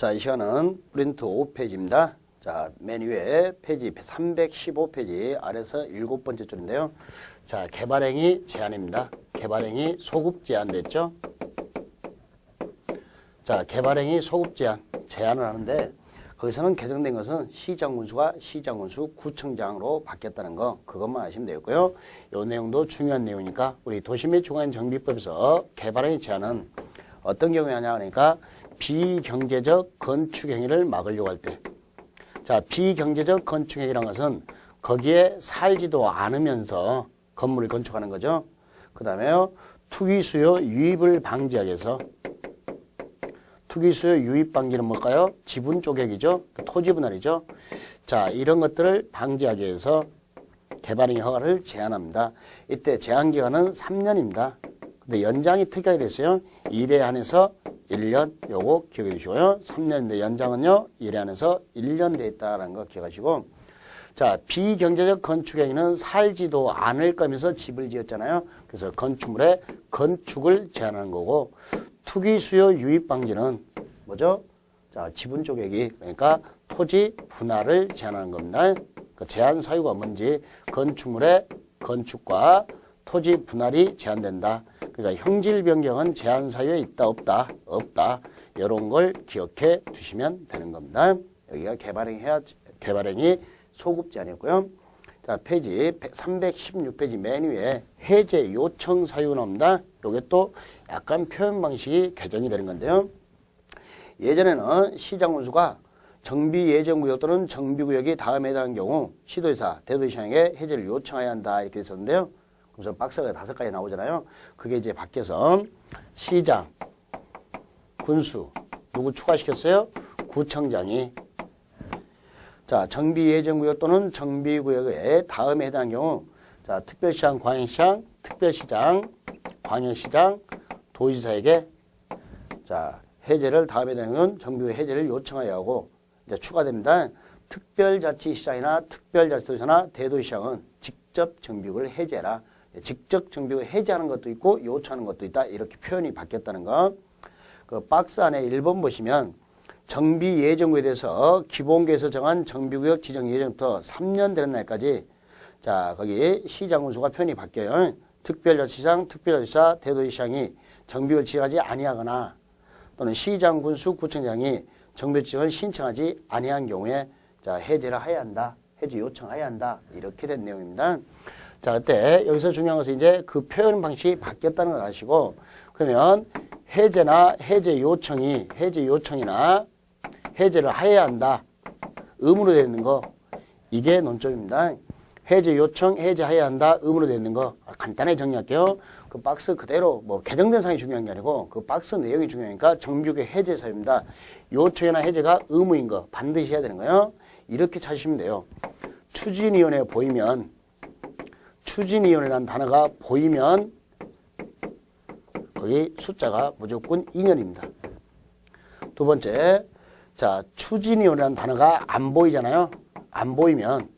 자, 이 시간은 프린트 5페이지입니다. 자, 맨 위에 페이지 315페이지 아래서 7번째 줄인데요. 자, 개발행위 제한입니다. 개발행위 소급 제한됐죠? 자, 개발행위 소급 제한을 하는데 거기서는 개정된 것은 시장군수가 시장군수 구청장으로 바뀌었다는 거 그것만 아시면 되겠고요. 이 내용도 중요한 내용이니까 우리 도시및중앙정비법에서 개발행위 제한은 어떤 경우에 하냐 그러니까 비경제적 건축행위를 막으려고 할 때. 자, 비경제적 건축행위라는 것은 거기에 살지도 않으면서 건물을 건축하는 거죠. 그 다음에 투기수요 유입을 방지하기 위해서 투기수요 유입 방지는 뭘까요? 지분 쪼개기죠. 토지 분할이죠. 자, 이런 것들을 방지하기 위해서 개발행위 허가를 제한합니다. 이때 제한기간은 3년입니다. 근데 연장이 특이하게 됐어요. 1회 한해서 1년, 요거 기억해 주시고요. 3년인데 연장은요, 1회 한해서 1년 돼 있다라는 거 기억하시고. 자, 비경제적 건축행위는 살지도 않을 거면서 집을 지었잖아요. 그래서 건축물의 건축을 제한하는 거고, 투기 수요 유입 방지는 뭐죠? 자, 지분 쪼개기. 그러니까 토지 분할을 제한하는 겁니다. 그 제한 사유가 뭔지 건축물의 건축과 토지 분할이 제한된다. 그러니까 형질 변경은 제한 사유에 있다 없다 이런 걸 기억해 두시면 되는 겁니다. 여기가 개발행위 소급 제한이었고요. 자, 페이지 316페이지 맨 위에 해제 요청 사유 나옵니다. 이게 또 약간 표현 방식이 개정이 되는 건데요. 예전에는 시장군수가 정비예정구역 또는 정비구역이 다음에 해당하는 경우 시도지사, 대도시장에게 해제를 요청해야 한다 이렇게 했었는데요. 그래서 박스가 5가지 나오잖아요. 그게 이제 바뀌어서 시장, 군수, 누구 추가시켰어요? 구청장이. 자, 정비예정구역 또는 정비구역에 다음에 해당하는 경우 자, 특별시장, 광역시장, 특별시장, 광역시장, 도지사에게 자, 해제를 다음에 해당하는 정비구역 해제를 요청해야 하고 이제 추가됩니다. 특별자치시장이나 특별자치도시나 대도시장은 직접 정비구역을 해제해라. 직접 정비구역 해제하는 것도 있고 요청하는 것도 있다. 이렇게 표현이 바뀌었다는 거. 그 박스 안에 1번 보시면 정비예정구역에 대해서 기본계에서 정한 정비구역 지정 예정부터 3년 되는 날까지 자, 거기 시장군수가 표현이 바뀌어요. 특별자치시장, 특별자치사, 대도시장이 정비구역을 지정하지 아니하거나 또는 시장군수, 구청장이 정비구역 지정을 신청하지 아니한 경우에 자, 해제를 해야 한다. 해제 요청해야 한다. 이렇게 된 내용입니다. 자, 그때 여기서 중요한 것은 이제 그 표현 방식이 바뀌었다는 걸 아시고 그러면 해제나 해제 요청이나 해제를 해야 한다. 의무로 되어 있는 거 이게 논점입니다. 해제 요청, 해제해야 한다. 의무로 되어 있는 거 간단하게 정리할게요. 그 박스 그대로 뭐 개정된 사항이 중요한 게 아니고 그 박스 내용이 중요하니까 정비구역 해제 사유입니다. 요청이나 해제가 의무인 거 반드시 해야 되는 거예요. 이렇게 찾으시면 돼요. 추진위원회 보이면 추진위원회라는 단어가 보이면 거기 숫자가 무조건 2년입니다. 두 번째, 자, 추진위원회라는 단어가 안 보이잖아요. 안 보이면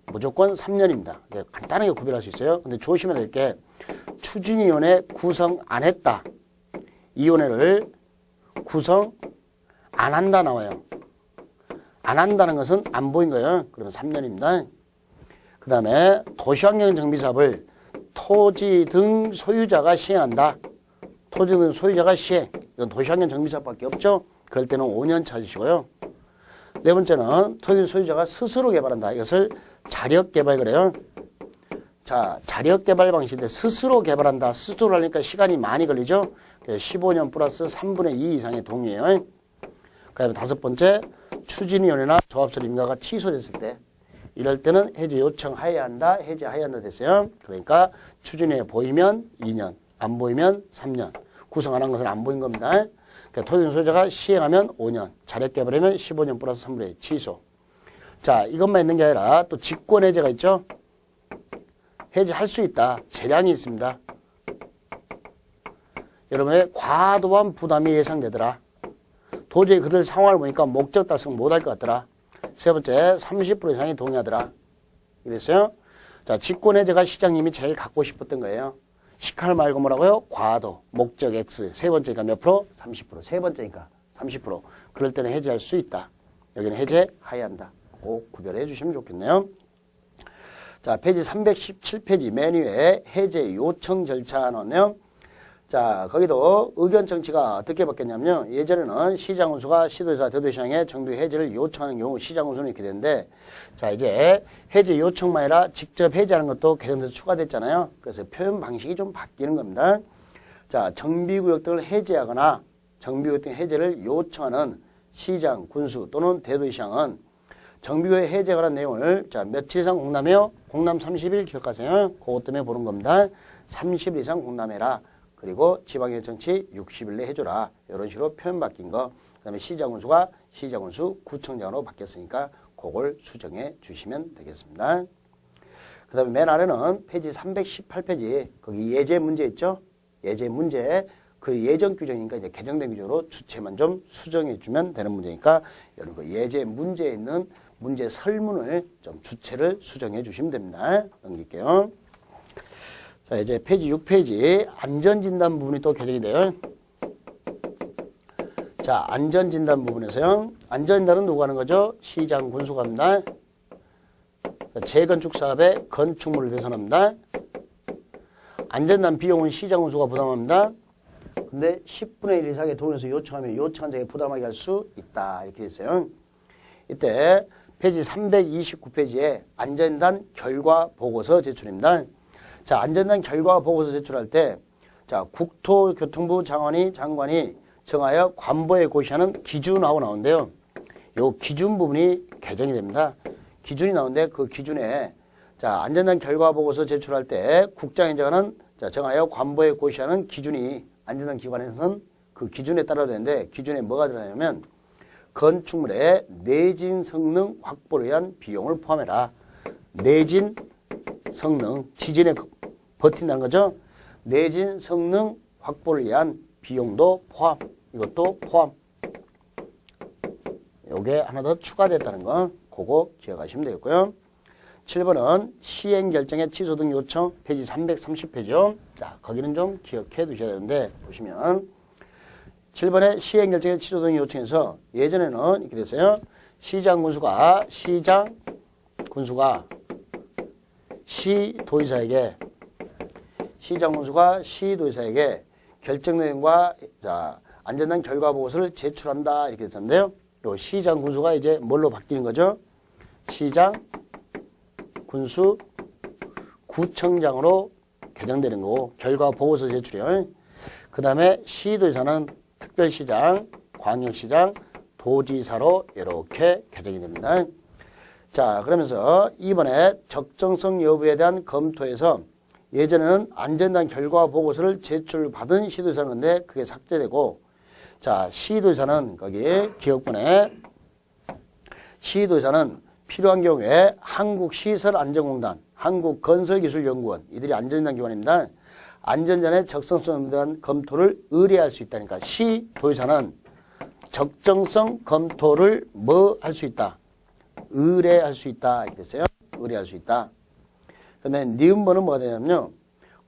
무조건 3년입니다. 간단하게 구별할 수 있어요. 근데 조심해야 될 게 추진위원회 구성 안 했다. 이 위원회를 구성 안 한다 나와요. 안 한다는 것은 안 보인 거예요. 그러면 3년입니다. 그 다음에 도시환경정비사업을 토지 등 소유자가 시행한다. 토지 등 소유자가 시행. 이건 도시환경정비사업밖에 없죠. 그럴 때는 5년 찾으시고요. 네 번째는 토지 등 소유자가 스스로 개발한다. 이것을 자력개발 그래요. 자, 자력개발 방식인데 스스로 개발한다. 스스로 하니까 시간이 많이 걸리죠. 15년 플러스 3분의 2 이상의 동의예요. 그 다음에 다섯 번째, 추진위원회나 조합설 임가가 취소됐을 때 이럴 때는 해제 요청해야 한다, 해제해야 한다 됐어요. 그러니까 추진위에 보이면 2년, 안 보이면 3년. 구성 안 한 것은 안 보인 겁니다. 그러니까 토지 소유자가 시행하면 5년, 자력개발하면 15년 플러스 3분의 2 취소. 자, 이것만 있는 게 아니라 또 직권해제가 있죠. 해제할 수 있다. 재량이 있습니다. 여러분의 과도한 부담이 예상되더라. 도저히 그들 상황을 보니까 목적 달성 못할 것 같더라. 세 번째, 30% 이상이 동의하더라. 이랬어요. 자, 직권해제가 시장님이 제일 갖고 싶었던 거예요. 시칼 말고 뭐라고요? 과도, 목적 X. 세 번째니까 몇 프로? 30%. 세 번째니까 30%. 그럴 때는 해제할 수 있다. 여기는 해제해야 한다. 꼭 구별해 주시면 좋겠네요. 자, 페이지 317페이지 맨 위에 해제 요청 절차 나왔네요. 자, 거기도 의견 청취가 어떻게 바뀌었냐면요. 예전에는 시장군수가 시도지사, 대도시장에 정비 해제를 요청하는 경우 시장군수는 이렇게 되는데, 자, 이제 해제 요청만 아니라 직접 해제하는 것도 개정돼서 추가됐잖아요. 그래서 표현 방식이 좀 바뀌는 겁니다. 자, 정비구역 등을 해제하거나 정비구역 등 해제를 요청하는 시장, 군수 또는 대도시장은 정비구역 해제에 관한 내용을 자, 며칠 이상 공람해요? 공람 30일 기억하세요. 그것 때문에 보는 겁니다. 30일 이상 공람해라. 그리고 지방의 정치 60일 내에 해줘라. 이런 식으로 표현 바뀐 거. 그 다음에 시장군수가 시장군수 구청장으로 바뀌었으니까 그걸 수정해 주시면 되겠습니다. 그 다음에 맨 아래는 페이지 318페이지 거기 예제 문제 있죠? 예제 문제 그 예전 규정이니까 이제 개정된 규정으로 주체만 좀 수정해 주면 되는 문제니까 이런 거 예제 문제에 있는 문제 설문을 좀 주체를 수정해 주시면 됩니다. 넘길게요. 자, 이제 페이지 6페이지 안전진단 부분이 또 개정이 돼요. 자, 안전진단 부분에서요. 안전진단은 누가 하는 거죠? 시장 군수가 합니다. 재건축 사업의 건축물을 대선합니다. 안전진단 비용은 시장 군수가 부담합니다. 근데 10분의 1 이상의 돈에서 요청하면 요청한 자에게 부담하게 할 수 있다. 이렇게 돼 있어요. 이때 페이지 329페이지에 안전진단 결과 보고서 제출입니다. 자, 안전단 결과 보고서 제출할 때, 자, 국토교통부 장관이 정하여 관보에 고시하는 기준하고 나오는데요. 요 기준 부분이 개정이 됩니다. 기준이 나오는데 그 기준에, 자, 안전단 결과 보고서 제출할 때 국장행정관은 자, 정하여 관보에 고시하는 기준이 안전단 기관에서는 그 기준에 따라야 되는데 기준에 뭐가 들어가냐면 건축물의 내진 성능 확보를 위한 비용을 포함해라. 내진 성능, 지진에 버틴다는 거죠. 내진 성능 확보를 위한 비용도 포함, 이것도 포함. 요게 하나 더 추가됐다는 거, 그거 기억하시면 되겠고요. 7번은 시행결정의 취소 등 요청, 페이지 330페이지요. 자, 거기는 좀 기억해 두셔야 되는데, 보시면 7번에 시행결정의 취소 등 요청에서 예전에는 이렇게 됐어요. 시장군수가 시도지사에게 결정 내용과 자, 안전단 결과 보고서를 제출한다 이렇게 됐는데요. 요 시장군수가 이제 뭘로 바뀌는 거죠? 시장군수 구청장으로 개정되는 거고 결과 보고서 제출이요. 그 다음에 시도지사는 특별시장, 광역시장, 도지사로 이렇게 개정이 됩니다. 자, 그러면서 이번에 적정성 여부에 대한 검토에서 예전에는 안전단 결과 보고서를 제출받은 시도지사는 건데 그게 삭제되고 자, 시도지사는 거기 기억본에 시도지사는 필요한 경우에 한국시설안전공단, 한국건설기술연구원 이들이 안전단 기관입니다. 안전단의 적정성에 대한 검토를 의뢰할 수 있다니까 시도지사는 적정성 검토를 뭐 할 수 있다? 의뢰할 수 있다. 이렇게 됐어요. 의뢰할 수 있다. 근데 니은번은 뭐가 되냐면요.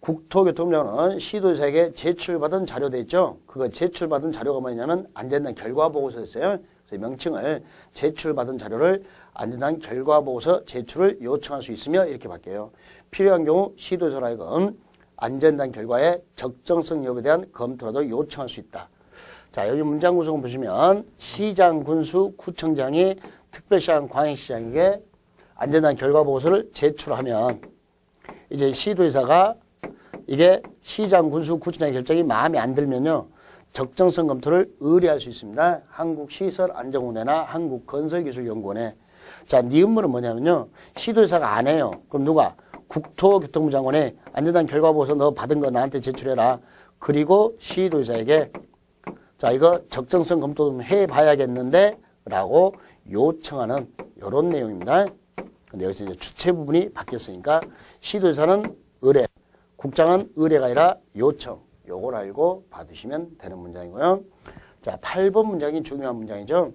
국토교통부는 시도지사에게 제출받은 자료 돼 있죠. 그거 제출받은 자료가 뭐냐면 안전단 결과 보고서였어요. 그래서 명칭을 제출받은 자료를 안전단 결과 보고서 제출을 요청할 수 있으며 이렇게 바뀌어요. 필요한 경우 시도지사로 하여금 안전단 결과의 적정성 여부에 대한 검토라도 요청할 수 있다. 자, 여기 문장 구성을 보시면 시장, 군수, 구청장이 특별시장, 광역시장에게 안전단 결과 보고서를 제출하면 이제 시도지사가 이게 시장, 군수, 구청장의 결정이 마음에 안 들면요. 적정성 검토를 의뢰할 수 있습니다. 한국시설안전공단이나 한국건설기술연구원에. 자, 니은문은 뭐냐면요. 시도지사가 안 해요. 그럼 누가? 국토교통부 장관에 안전단 결과 보고서 너 받은 거 나한테 제출해라. 그리고 시도지사에게 자, 이거 적정성 검토 좀 해봐야겠는데 라고 요청하는 이런 내용입니다. 근데 여기서 이제 주체 부분이 바뀌었으니까 시도지사는 의뢰, 국장은 의뢰가 아니라 요청. 요걸 알고 받으시면 되는 문장이고요. 자, 8번 문장이 중요한 문장이죠.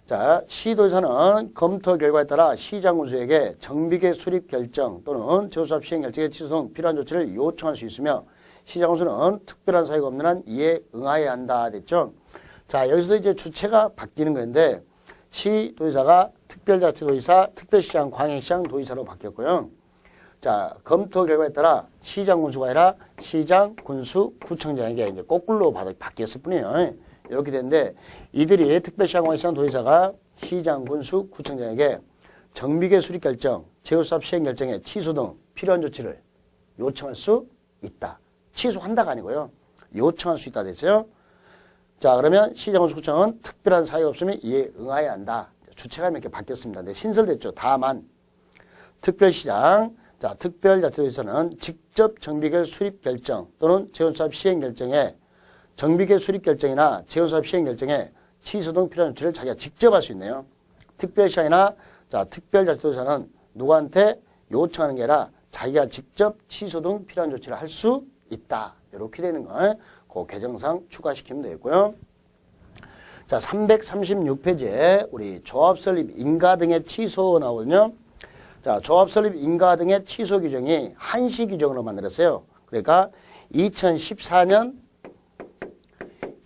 자, 시도지사는 검토 결과에 따라 시장군수에게 정비계 수립 결정 또는 제조사업 시행 결정의 취소 등 필요한 조치를 요청할 수 있으며 시장군수는 특별한 사유가 없는 한 이에 응하여야 한다 됐죠. 자, 여기서도 이제 주체가 바뀌는 건데, 시도지사가 특별자치도지사, 특별시장, 광역시장, 도지사로 바뀌었고요. 자, 검토 결과에 따라 시장 군수가 아니라 시장, 군수, 구청장에게 이제 거꾸로 바뀌었을 뿐이에요. 이렇게 되는데, 이들이 특별시장, 광역시장, 도지사가 시장, 군수, 구청장에게 정비계 수립 결정, 재개사업 시행 결정에 취소 등 필요한 조치를 요청할 수 있다. 취소한다가 아니고요. 요청할 수 있다 됐어요. 자, 그러면 시장, 군수, 구청은 특별한 사유가 없으면 이에 응하여야 한다. 주체가 이렇게 바뀌었습니다. 네, 신설됐죠. 다만 특별시장, 자, 특별자치도지사는 직접 정비계획 수립 결정 또는 재건사업 시행 결정에 정비계획 수립 결정이나 재건사업 시행 결정에 취소 등 필요한 조치를 자기가 직접 할 수 있네요. 특별시장이나 자, 특별자치도지사는 누구한테 요청하는 게 아니라 자기가 직접 취소 등 필요한 조치를 할 수 있다. 이렇게 되는 거. 그 개정상 추가시키면 되겠고요. 자, 336페이지에 우리 조합 설립 인가 등의 취소 나오거든요. 자, 조합 설립 인가 등의 취소 규정이 한시 규정으로 만들었어요. 그러니까 2014년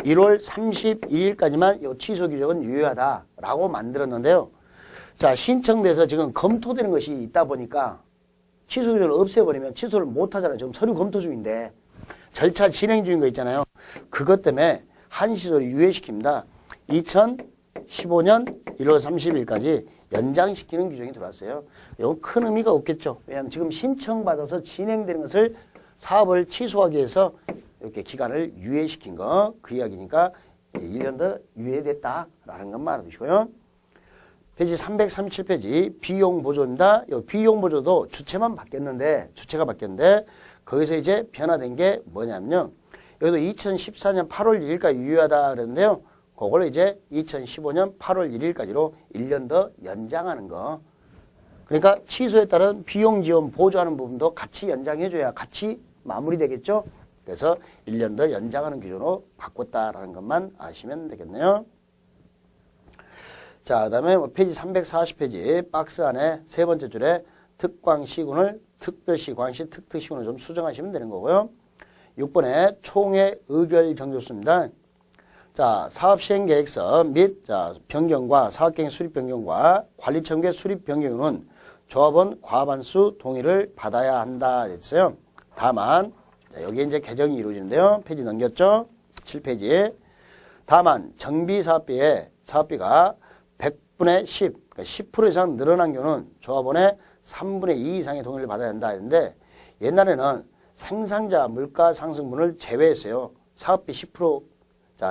1월 31일까지만 이 취소 규정은 유효하다라고 만들었는데요. 자, 신청돼서 지금 검토되는 것이 있다 보니까 취소 규정을 없애버리면 취소를 못 하잖아요. 지금 서류 검토 중인데 절차 진행 중인 거 있잖아요. 그것 때문에 한시적으로 유예시킵니다. 2015년 1월 30일까지 연장시키는 규정이 들어왔어요. 이건 큰 의미가 없겠죠. 왜냐하면 지금 신청받아서 진행되는 것을 사업을 취소하기 위해서 이렇게 기간을 유예시킨 거, 그 이야기니까 1년 더 유예됐다라는 것만 알아두시고요. 페이지 337페이지 비용보조입니다. 이 비용보조도 주체가 바뀌었는데 거기서 이제 변화된 게 뭐냐면요. 여기도 2014년 8월 1일까지 유효하다 그랬는데요. 그걸 이제 2015년 8월 1일까지로 1년 더 연장하는 거. 그러니까 취소에 따른 비용 지원 보조하는 부분도 같이 연장해줘야 같이 마무리되겠죠. 그래서 1년 더 연장하는 기준으로 바꿨다라는 것만 아시면 되겠네요. 자, 그 다음에 페이지 340페이지 박스 안에 세 번째 줄에 특광시군을 특별시, 광시, 특특시군을 좀 수정하시면 되는 거고요. 6번에 총회 의결 정조수입니다. 자, 사업시행계획서 및 변경과 사업계획 수립 변경과 관리청계 수립 변경은 조합원 과반수 동의를 받아야 한다 했어요. 다만 여기 이제 개정이 이루어지는데요. 페이지 넘겼죠? 7페이지. 다만 정비사업비에 사업비가 100분의 10, 그러니까 10% 이상 늘어난 경우는 조합원의 3분의 2 이상의 동의를 받아야 한다 했는데 옛날에는 생산자 물가 상승분을 제외했어요. 사업비 10%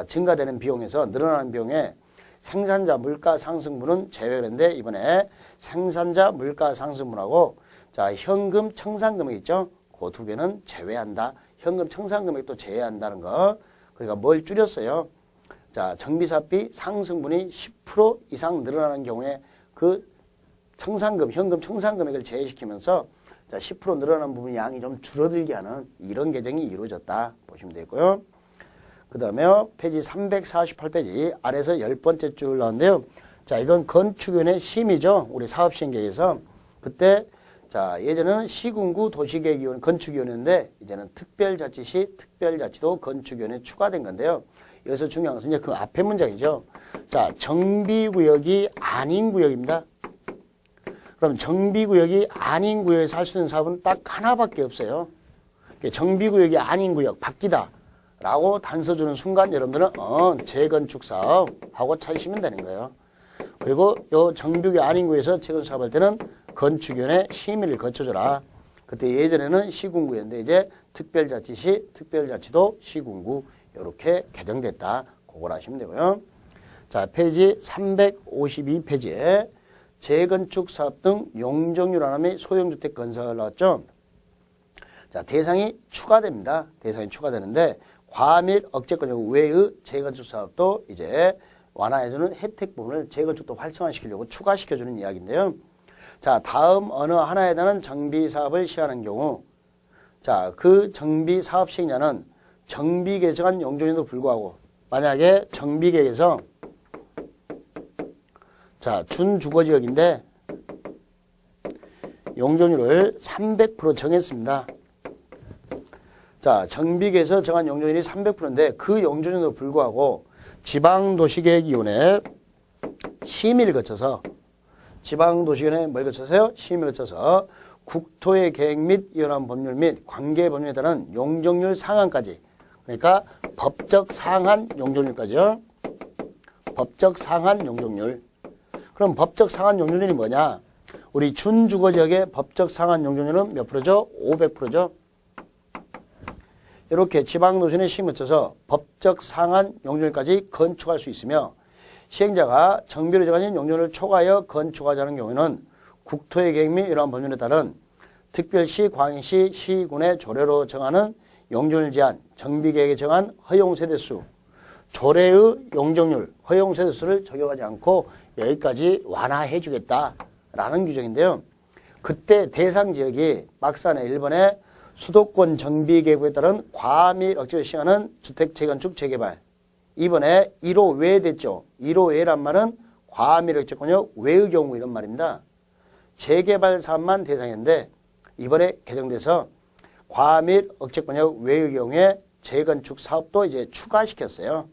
증가되는 비용에서 늘어나는 비용에 생산자 물가 상승분은 제외했는데 이번에 생산자 물가 상승분하고 현금 청산금액 있죠? 그 두 개는 제외한다. 현금 청산금액도 제외한다는 거. 그러니까 뭘 줄였어요? 자, 정비사업비 상승분이 10% 이상 늘어나는 경우에 그 청산금, 현금 청산금액을 제외시키면서 10% 늘어난 부분 양이 좀 줄어들게 하는 이런 개정이 이루어졌다 보시면 되고요. 그 다음에 페이지 348페이지 아래에서 10번째 줄 나오는데요. 자, 이건 건축위원회 심의죠. 우리 사업시행계획에서. 그때 예전에는 시군구 도시계획위원 건축위원회인데 이제는 특별자치시 특별자치도 건축위원회 추가된 건데요. 여기서 중요한 것은 이제 그 앞에 문장이죠. 자, 정비구역이 아닌 구역입니다. 그럼 정비구역이 아닌 구역에서 할 수 있는 사업은 딱 하나밖에 없어요. 정비구역이 아닌 구역, 바뀌다 라고 단서 주는 순간 여러분들은 재건축 사업 하고 찾으시면 되는 거예요. 그리고 요 정비구역 아닌 구역에서 재건축 사업할 때는 건축위원회 심의를 거쳐줘라. 그때 예전에는 시군구였는데 이제 특별자치시, 특별자치도, 시군구 이렇게 개정됐다. 그걸 아시면 되고요. 자, 페이지 352페이지에 재건축 사업 등 용적률 및 소형주택 건설 나왔죠. 자, 대상이 추가됩니다. 대상이 추가되는데 과밀 억제권 외의 재건축 사업도 이제 완화해주는 혜택 부분을 재건축도 활성화시키려고 추가시켜주는 이야기인데요. 자, 다음 어느 하나에 대한 정비 사업을 시행하는 경우, 자, 그 정비 사업 시행자는 정비계획에 정한 용적률에도 불구하고 만약에 정비계획에서 준주거지역인데 용적률을 300% 정했습니다. 자, 정비계획에서 정한 용적률이 300%인데 그 용적률에도 불구하고 지방도시계획위원회 심의를 거쳐서 지방도시위원회 뭘 거쳐서요? 심의를 거쳐서 국토의 계획 및 이혼한 법률 및 관계 법률에 따른 용적률 상한까지, 그러니까 법적 상한 용적률까지요. 법적 상한 용적률. 그럼 법적 상한 용적률이 뭐냐? 우리 준주거지역의 법적 상한 용적률은 몇 프로죠? 500%죠. 이렇게 지방도시위원회 심의를 거쳐서 법적 상한 용적률까지 건축할 수 있으며, 시행자가 정비로 정하신 용적률을 초과하여 건축하지 않은 경우에는 국토의 계획 및 이러한 법률에 따른 특별시, 광역시, 시군의 조례로 정하는 용적률 제한, 정비계획에 정한 허용세대수, 조례의 용적률, 허용세대수를 적용하지 않고 여기까지 완화해 주겠다라는 규정인데요. 그때 대상 지역이 막산의 1번에 수도권 정비계획에 따른 과하 및 억지로 시행하는 주택 재건축 재개발, 2번에 1호 외 됐죠. 1호 외란 말은 과하 및 억지권역 외의 경우 이런 말입니다. 재개발 사업만 대상인데 이번에 개정돼서 과하 및 억제권역 외의 경우에 재건축 사업도 이제 추가시켰어요.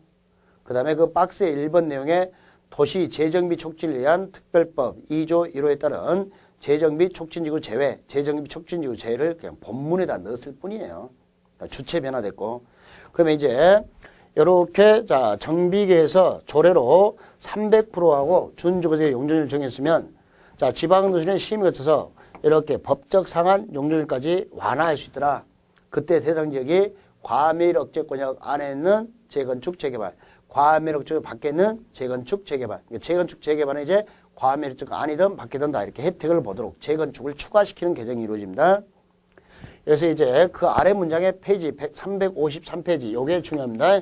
그 다음에 그 박스의 1번 내용에 도시 재정비 촉진을 위한 특별법 2조 1호에 따른 재정비 촉진지구 제외, 재정비 촉진지구 제외를 그냥 본문에다 넣었을 뿐이에요. 그러니까 주체 변화됐고. 그러면 이제 이렇게 자 정비계에서 조례로 300%하고 준주거지의 용적률을 정했으면 자 지방도시는 심의 거쳐서 이렇게 법적 상한 용적률까지 완화할 수 있더라. 그때 대상 지역이 과하 및 억제권역 안에 있는 재건축 재개발, 과하 및 억제권역 밖에 있는 재건축 재개발. 재건축 재개발은 이제 과하 및 억제권역 안이든 밖이든 다 이렇게 혜택을 보도록 재건축을 추가시키는 개정이 이루어집니다. 그래서 이제 그 아래 문장의 페이지 353페이지 요게 중요합니다.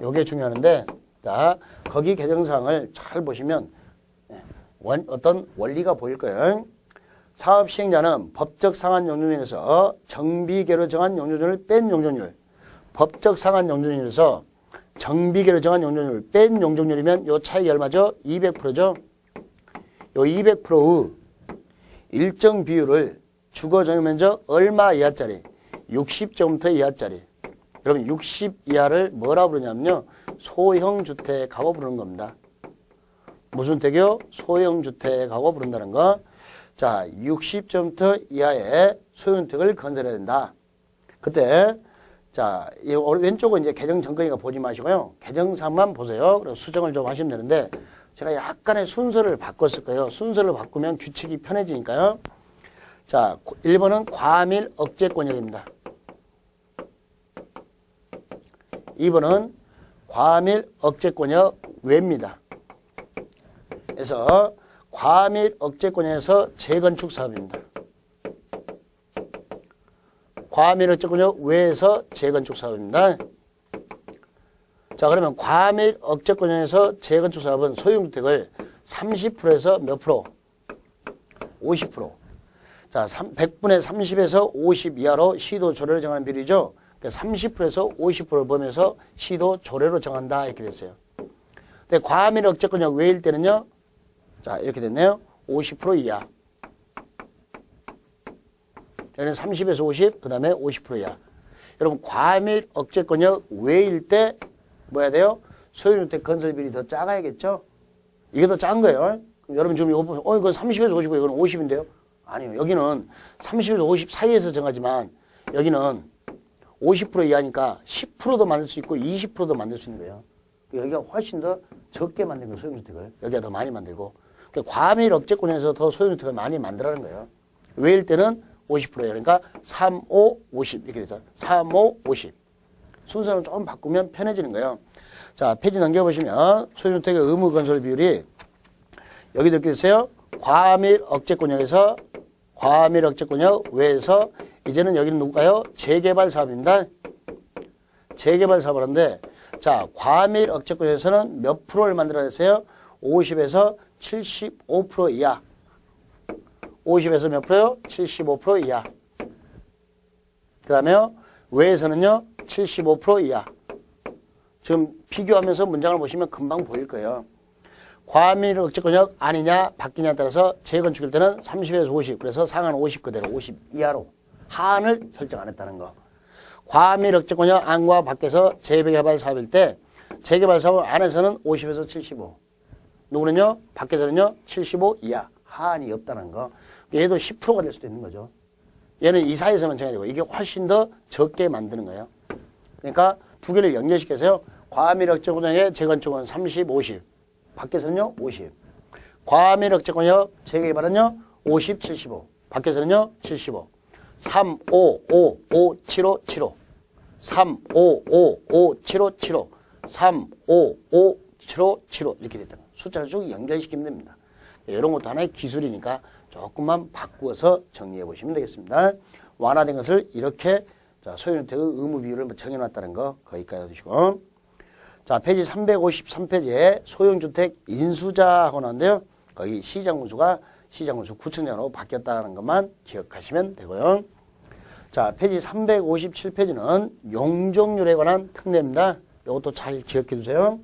요게 중요한데 자 거기 개정사항을 잘 보시면 어떤 원리가 보일 거예요. 사업 시행자는 법적 상한 용적률에서 정비계로 정한 용적률을 뺀 용적률, 법적 상한 용적률에서 정비계로 정한 용적률을 뺀 용적률이면 요 차익이 얼마죠? 200%죠. 요 200%의 일정 비율을 주거 정용 면적 얼마 이하짜리? 60제곱미터 이하짜리. 여러분 60 이하를 뭐라 부르냐면요. 소형 주택하고 부르는 겁니다. 무슨 주택이요? 소형 주택하고 부른다는 거. 자, 60제곱미터 이하의 소형주택을 건설해야 된다. 그때 자, 이 왼쪽은 이제 개정 정건이가 보지 마시고요. 개정사항만 보세요. 그래서 수정을 좀 하시면 되는데 제가 약간의 순서를 바꿨을 거예요. 순서를 바꾸면 규칙이 편해지니까요. 자, 1번은 과하 및 억제권역입니다. 2번은 과하 및 억제권역 외입니다. 그래서 과하 및 억제권역에서 재건축 사업입니다. 과하 및 억제권역 외에서 재건축 사업입니다. 자, 그러면 과하 및 억제권역에서 재건축 사업은 소형주택을 30%에서 몇 프로? 50%. 자, 100분의 30에서 50 이하로 시도 조례로 정하는 비율이죠. 그러니까 30%에서 50%를 범해서 시도 조례로 정한다 이렇게 됐어요. 근데 과하 및 억제권역 외일 때는요. 자, 이렇게 됐네요. 50% 이하. 여기는 30에서 50, 그 다음에 50% 이하. 여러분, 과하 및 억제권역 외일 때 뭐 해야 돼요? 소형주택 건설 비율이 더 작아야겠죠? 이게 더 작은 거예요. 그럼 여러분 지금 이거 보면, 이건 30에서 50이고 이건 50인데요? 아니요. 여기는 30에서 50 사이에서 정하지만 여기는 50% 이하니까 10%도 만들 수 있고 20%도 만들 수 있는 거예요. 여기가 훨씬 더 적게 만든 거예요, 소형주택을. 여기가 더 많이 만들고. 그러니까 과하 및 억제권에서 더 소형주택을 많이 만들라는 거예요. 외일 때는 50%예요. 그러니까 3, 5, 50 이렇게 되죠. 3, 5, 50. 순서를 조금 바꾸면 편해지는 거예요. 자, 페이지 넘겨보시면 소형주택의 의무 건설 비율이 여기도 이렇게 있어요. 과하 및 억제권역에서 과하 및 억제권역 외에서 이제는 여기는 누굴까요? 재개발 사업입니다. 재개발 사업을 하는데 자, 과하 및 억제권역에서는 몇 프로를 만들어야 했어요? 50에서 75% 이하. 50에서 몇 프로요? 75% 이하. 그 다음에 외에서는요, 75% 이하. 지금 비교하면서 문장을 보시면 금방 보일 거예요. 과하 및 억제권역 아니냐, 바뀌냐에 따라서 재건축일 때는 30에서 50, 그래서 상한 50 그대로 50 이하로 하한을 설정 안 했다는 거. 과하 및 억제권역 안과 밖에서 재개발 사업일 때 재개발 사업 안에서는 50에서 75. 누구는요? 밖에서는요? 75 이하. 하한이 없다는 거. 얘도 10%가 될 수도 있는 거죠. 얘는 이 사이에서만 정해야 되고 이게 훨씬 더 적게 만드는 거예요. 그러니까 두 개를 연결시켜서요. 과밀억제공장의 재건축은 30, 50. 밖에서는요? 50. 과밀억제공역 재개발은요? 50, 75. 밖에서는요? 75. 3, 5, 5, 5, 7, 5, 7, 5. 3, 5, 5, 5, 7, 5, 7, 5. 3, 5, 5, 7, 5, 7, 5. 이렇게 됐다. 숫자를 쭉 연결시키면 됩니다. 이런 것도 하나의 기술이니까 조금만 바꾸어서 정리해 보시면 되겠습니다. 완화된 것을 이렇게 소유주택의 의무 비율을 정해놨다는 거 거기까지 해두시고. 자, 페이지 353페이지에 소형주택 인수자하고 나왔는데요. 거기 시장군수가 시장군수 구청장으로 바뀌었다는 것만 기억하시면 되고요. 자, 페이지 357페이지는 용적률에 관한 특례입니다. 이것도 잘 기억해 두세요.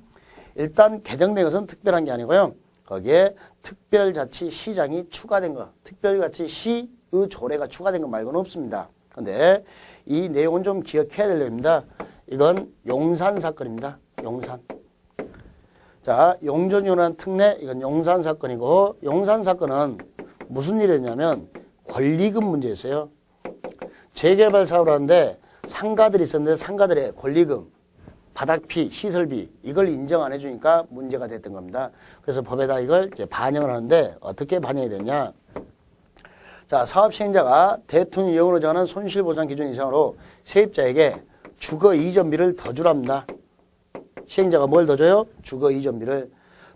일단 개정된 것은 특별한 게 아니고요. 거기에 특별자치시장이 추가된 거, 특별자치시의 조례가 추가된 거 말고는 없습니다. 근데 이 내용은 좀 기억해야 될 내용입니다. 이건 용산 사건입니다. 용산. 자, 용적률이라는 특례, 이건 용산 사건이고, 용산 사건은 무슨 일이었냐면 권리금 문제였어요. 재개발 사업을 하는데 상가들이 있었는데 상가들의 권리금, 바닥비, 시설비 이걸 인정 안 해주니까 문제가 됐던 겁니다. 그래서 법에다 이걸 이제 반영을 하는데 어떻게 반영이 됐냐. 자, 사업 시행자가 대통령령으로 정하는 손실보상 기준 이상으로 세입자에게 주거 이전비를 더 주랍니다. 시행자가 뭘 더 줘요? 주거 이전비를.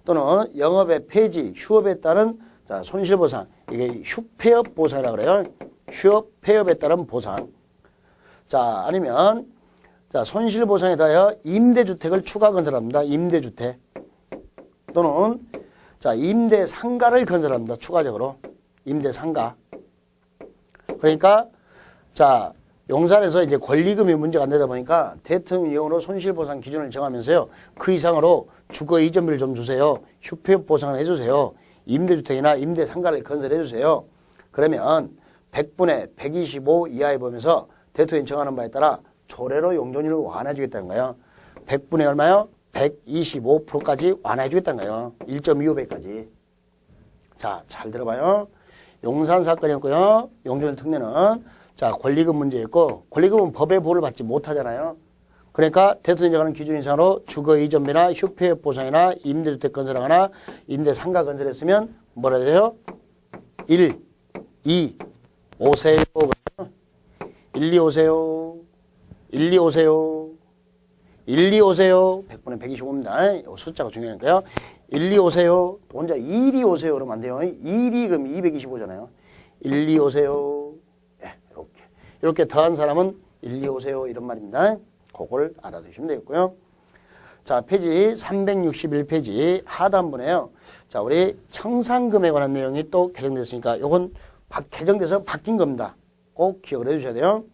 또는 영업의 폐지, 휴업에 따른 자, 손실보상. 이게 휴폐업 보상이라고 그래요. 휴업, 폐업에 따른 보상. 자, 아니면 자, 손실보상에 더하여 임대주택을 추가 건설합니다. 임대주택. 또는 자, 임대상가를 건설합니다. 추가적으로. 임대상가. 그러니까 자, 용산에서 이제 권리금이 문제가 안 되다 보니까 대통령령으로 손실보상 기준을 정하면서요. 그 이상으로 주거 이전비를 좀 주세요. 휴폐업 보상을 해주세요. 임대주택이나 임대상가를 건설해 주세요. 그러면 100분의 125 이하에 보면서 대통령이 정하는 바에 따라 조례로 용적률을 완화해 주겠다는 거예요. 100분의 얼마요? 125%까지 완화해 주겠다는 거예요. 1.25배까지. 자, 잘 들어봐요. 용산 사건이었고요. 용적률 특례는 자, 권리금 문제였고, 권리금은 법의 보호를 받지 못하잖아요. 그러니까 대통령이 정하는 기준 이상으로 주거 이전비나 휴폐업 보상이나 임대주택 건설하거나 임대상가 건설했으면 뭐라 해요? 1, 2, 오세요. 1, 2 오세요. 1, 2 오세요. 1, 2 오세요. 100분의 125입니다. 숫자가 중요하니까요. 1, 2 오세요. 혼자 1, 2 오세요. 그러면 안 돼요. 1이 그럼 225잖아요. 1, 2 오세요. 네, 이렇게 더한 사람은 1, 2 오세요. 이런 말입니다. 그걸 알아두시면 되겠고요. 자, 페이지 361페이지 하단부네요. 자, 우리 청산금에 관한 내용이 또 개정됐으니까 요건 개정돼서 바뀐 겁니다. 꼭 기억을 해주셔야 돼요.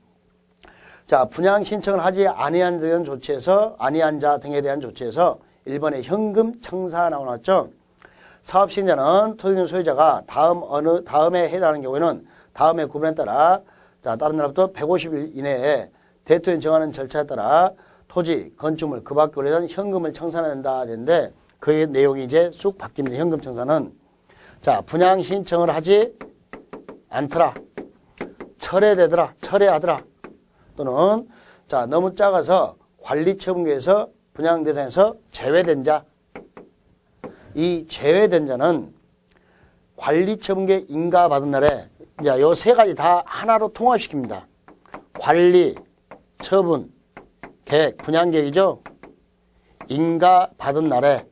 자, 분양 신청을 하지 아니한 자 등에 대한 조치에서 1번에 현금 청사 나왔죠. 사업 시행자는 토지는 소유자가 다음에 해당하는 경우에는 다음의 구분에 따라 자, 다른 나라부터 150일 이내에 대통령이 정하는 절차에 따라 토지, 건축물, 그 밖에 관련 현금을 청산한다 되는데 그의 내용이 이제 쑥 바뀝니다. 현금 청산은 자, 분양 신청을 하지 않더라. 철회하더라. 또는 자, 너무 작아서 관리처분계에서 분양 대상에서 제외된 자. 이 제외된 자는 관리처분계 인가받은 날에 자, 요 세 가지 다 하나로 통합시킵니다. 관리, 처분, 계획, 분양계획이죠. 인가받은 날에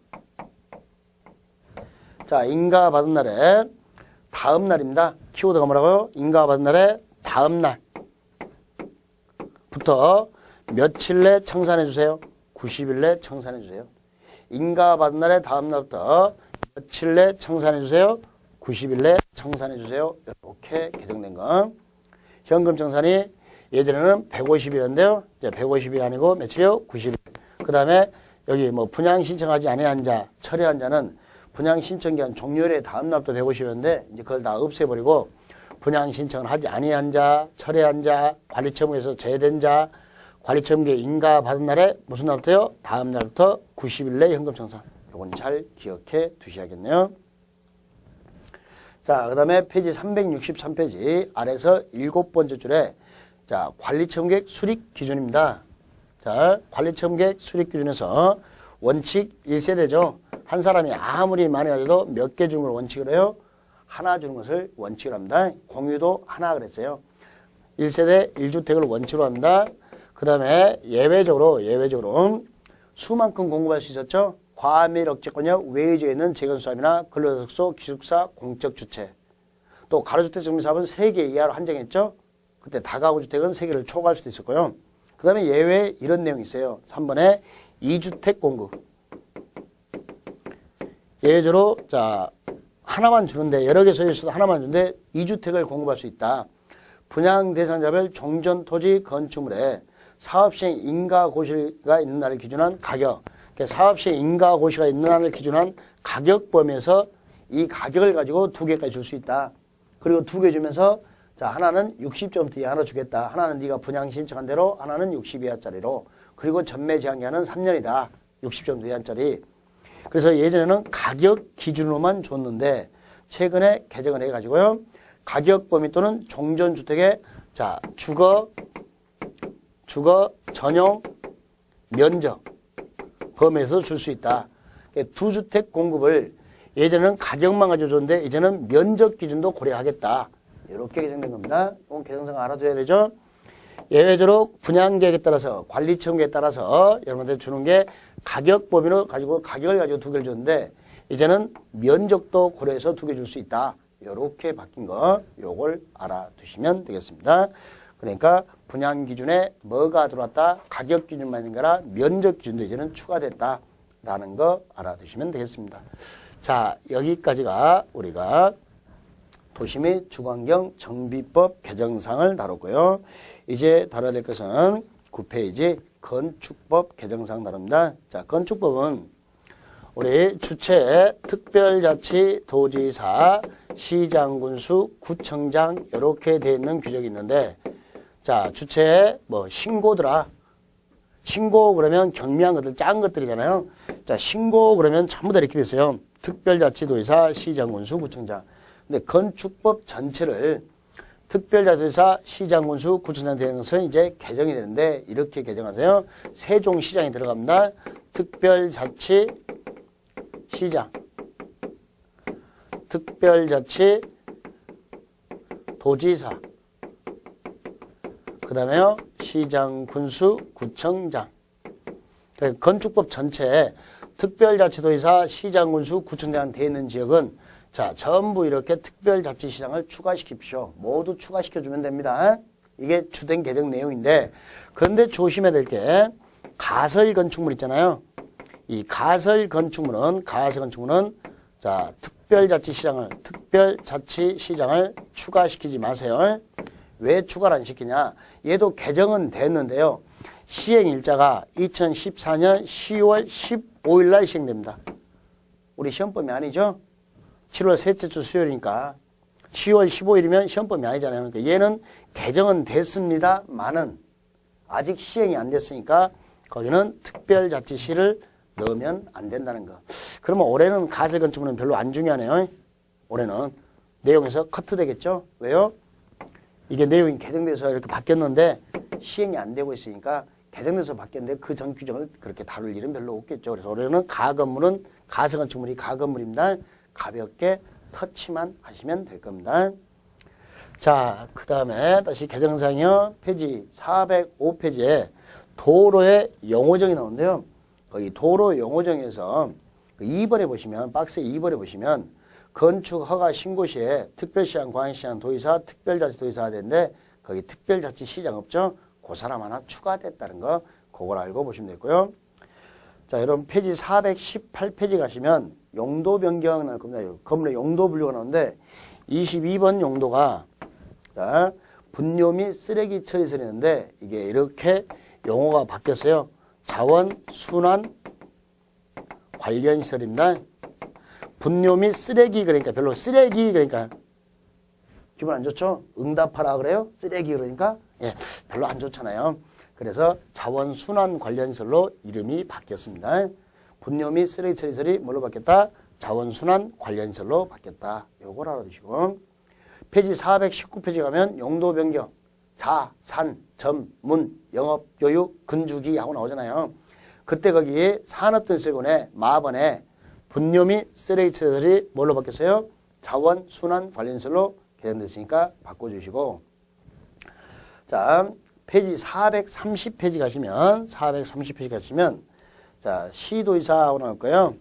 자, 인가받은 날에 다음 날입니다. 키워드가 뭐라고요? 인가받은 날에 다음 날부터 며칠 내 청산해 주세요. 90일 내 청산해 주세요. 인가받은 날에 다음 날부터 며칠 내 청산해 주세요. 90일 내 청산해 주세요. 이렇게 개정된 거. 현금 청산이 예전에는 150일인데요. 이제 150일 아니고 며칠이요? 90일. 그 다음에 여기 뭐 분양 신청하지 아니한 자, 철회한 자는 분양 신청 기한 종료일에 다음 날부터 150일인데 이제 그걸 다 없애버리고 분양 신청을 하지 아니한 자, 철회한 자, 관리처분에서 제외된 자, 관리처분계 인가 받은 날에 무슨 날부터요? 다음 날부터 90일 내 현금 청산. 요건 잘 기억해 두셔야겠네요. 자, 그 다음에 페이지 363페이지 아래서 7번째 줄에 자, 관리처분계획 수립 기준입니다. 자, 관리처분계획 수립 기준에서 원칙 1세대죠. 한 사람이 아무리 많이 가져도 몇 개 주는 걸 원칙으로 해요? 하나 주는 것을 원칙으로 합니다. 공유도 하나 그랬어요. 1세대 1주택을 원칙으로 합니다. 그 다음에 예외적으로 수만큼 공급할 수 있었죠. 과밀 억제권역 외지에 있는 재건수사업이나 근로소득소 기숙사 공적 주체. 또 가로주택 정비사업은 3개 이하로 한정했죠. 그때 다가구주택은 3개를 초과할 수도 있었고요. 그 다음에 예외 이런 내용이 있어요. 3번에 2주택 공급. 예외적으로 자 하나만 주는데 여러 개 소유 있어도 하나만 주는데 2주택을 공급할 수 있다. 분양 대상자별 종전 토지 건축물에 사업시행 인가고시가 있는 날을 기준한 가격. 사업시행 인가고시가 있는 날을 기준한 가격 범위에서 이 가격을 가지고 2개까지 줄 수 있다. 그리고 2개 주면서 자 하나는 60점 이하로 주겠다. 하나는 네가 분양 신청한 대로 하나는 60 이하짜리로. 그리고 전매 제한기간은 3년이다. 60점 이하짜리. 그래서 예전에는 가격 기준으로만 줬는데 최근에 개정을 해가지고요. 가격 범위 또는 종전주택의 자 주거 전용 면적 범위에서 줄 수 있다. 2주택 공급을 예전에는 가격만 가지고 줬는데 이제는 면적 기준도 고려하겠다. 이렇게 개정된 겁니다. 이건 개정상 알아둬야 되죠. 예외적으로 분양계획에 따라서 관리처분계에 따라서 여러분들 주는 게 가격 범위로 가지고 가격을 가지고 2개를 줬는데 이제는 면적도 고려해서 2개 줄 수 있다. 이렇게 바뀐 거 요걸 알아두시면 되겠습니다. 그러니까 분양 기준에 뭐가 들어왔다? 가격 기준만 있는 거라 면적 기준도 이제는 추가됐다라는 거 알아두시면 되겠습니다. 자, 여기까지가 우리가 도시 및 주거환경 정비법 개정사항을 다뤘고요. 이제 다뤄야 될 것은 9페이지 건축법 개정사항 다룹니다. 자, 건축법은 우리 주체, 특별자치, 도지사, 시장군수, 구청장 이렇게 되어 있는 규정이 있는데 자, 주체 뭐 신고더라. 신고 그러면 경미한 것들, 작은 것들이잖아요. 자, 신고 그러면 전부 다 이렇게 됐어요. 특별자치, 도지사, 시장군수, 구청장. 근데 건축법 전체를 특별자치도지사, 시장군수, 구청장 되는 것은 이제 개정이 되는데 이렇게 개정하세요. 세종시장이 들어갑니다. 특별자치, 시장, 특별자치, 도지사, 그 다음에요 시장, 군수, 구청장. 건축법 전체에 특별자치도지사, 시장, 군수, 구청장 되어 있는 지역은 자 전부 이렇게 특별자치시장을 추가시키십시오. 모두 추가시켜주면 됩니다. 이게 주된 개정 내용인데 그런데 조심해야 될 게 가설 건축물 있잖아요. 이 가설 건축물은 자 특별자치시장을 추가시키지 마세요. 왜 추가를 안 시키냐? 얘도 개정은 됐는데요. 시행일자가 2014년 10월 15일 날 시행됩니다. 우리 시험범위 아니죠? 7월 셋째 주 수요일이니까 10월 15일이면 시험범위 아니잖아요. 그러니까 얘는 개정은 됐습니다만은 아직 시행이 안 됐으니까 거기는 특별자치시를 넣으면 안 된다는 거. 그러면 올해는 가설 건축물은 별로 안 중요하네요. 올해는 내용에서 커트 되겠죠? 왜요? 이게 내용이 개정돼서 이렇게 바뀌었는데 시행이 안 되고 있으니까 개정돼서 바뀌었는데 그 전 규정을 그렇게 다룰 일은 별로 없겠죠. 그래서 올해는 가건물은 가설 건축물이 가건물입니다. 가볍게 터치만 하시면 될 겁니다. 자, 그 다음에 다시 개정사항이요. 페이지 405페이지에 도로의 용어정이 나오는데요. 거기 도로 용어정에서 2번에 보시면 박스 2번에 보시면 건축 허가 신고 시에 특별시장, 광역시장, 도의사, 특별자치도의사가 되는데 거기 특별자치시장 없죠? 그 사람 하나 추가됐다는 거 그걸 알고 보시면 되고요. 자, 여러분 페이지 418페이지 가시면 용도 변경 나올 겁니다. 건물의 용도 분류가 나오는데 22번 용도가 자, 분뇨 및 쓰레기 처리설이 있는데 이게 이렇게 용어가 바뀌었어요. 자원 순환 관련 시설입니다. 분뇨 및 쓰레기 그러니까 별로 쓰레기 그러니까 기분 안 좋죠? 응답하라 그래요? 쓰레기 그러니까 예, 별로 안 좋잖아요. 그래서 자원순환 관련설로 이름이 바뀌었습니다. 분뇨 및 쓰레기 처리설이 뭘로 바뀌었다? 자원순환 관련설로 바뀌었다. 요걸 알아두시고 페이지 419페이지 가면 용도 변경, 자, 산, 점, 문, 영업, 교육, 근주기 하고 나오잖아요. 그때 거기에 산업등설권에 마번에 분뇨 및 쓰레기 처리설이 뭘로 바뀌었어요? 자원순환 관련설로 개정됐으니까 바꿔주시고 자 페이지 430페이지 가시면 자 시도의사하고 나올 거예요.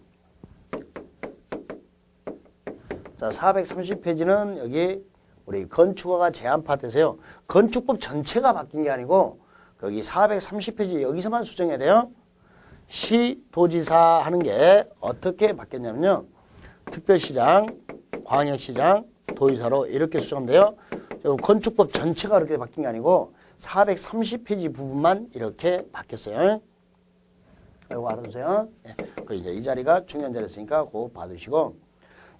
자 430페이지는 여기 우리 건축허가 제한 파트에서요. 건축법 전체가 바뀐 게 아니고 거기 430페이지 여기서만 수정해야 돼요. 시도지사 하는 게 어떻게 바뀌었냐면요. 특별시장, 광역시장, 도의사로 이렇게 수정돼요. 건축법 전체가 그렇게 바뀐 게 아니고 430페이지 부분만 이렇게 바뀌었어요. 이거 알아두세요. 네. 이제 이 자리가 중요한 자리였으니까 그거 받으시고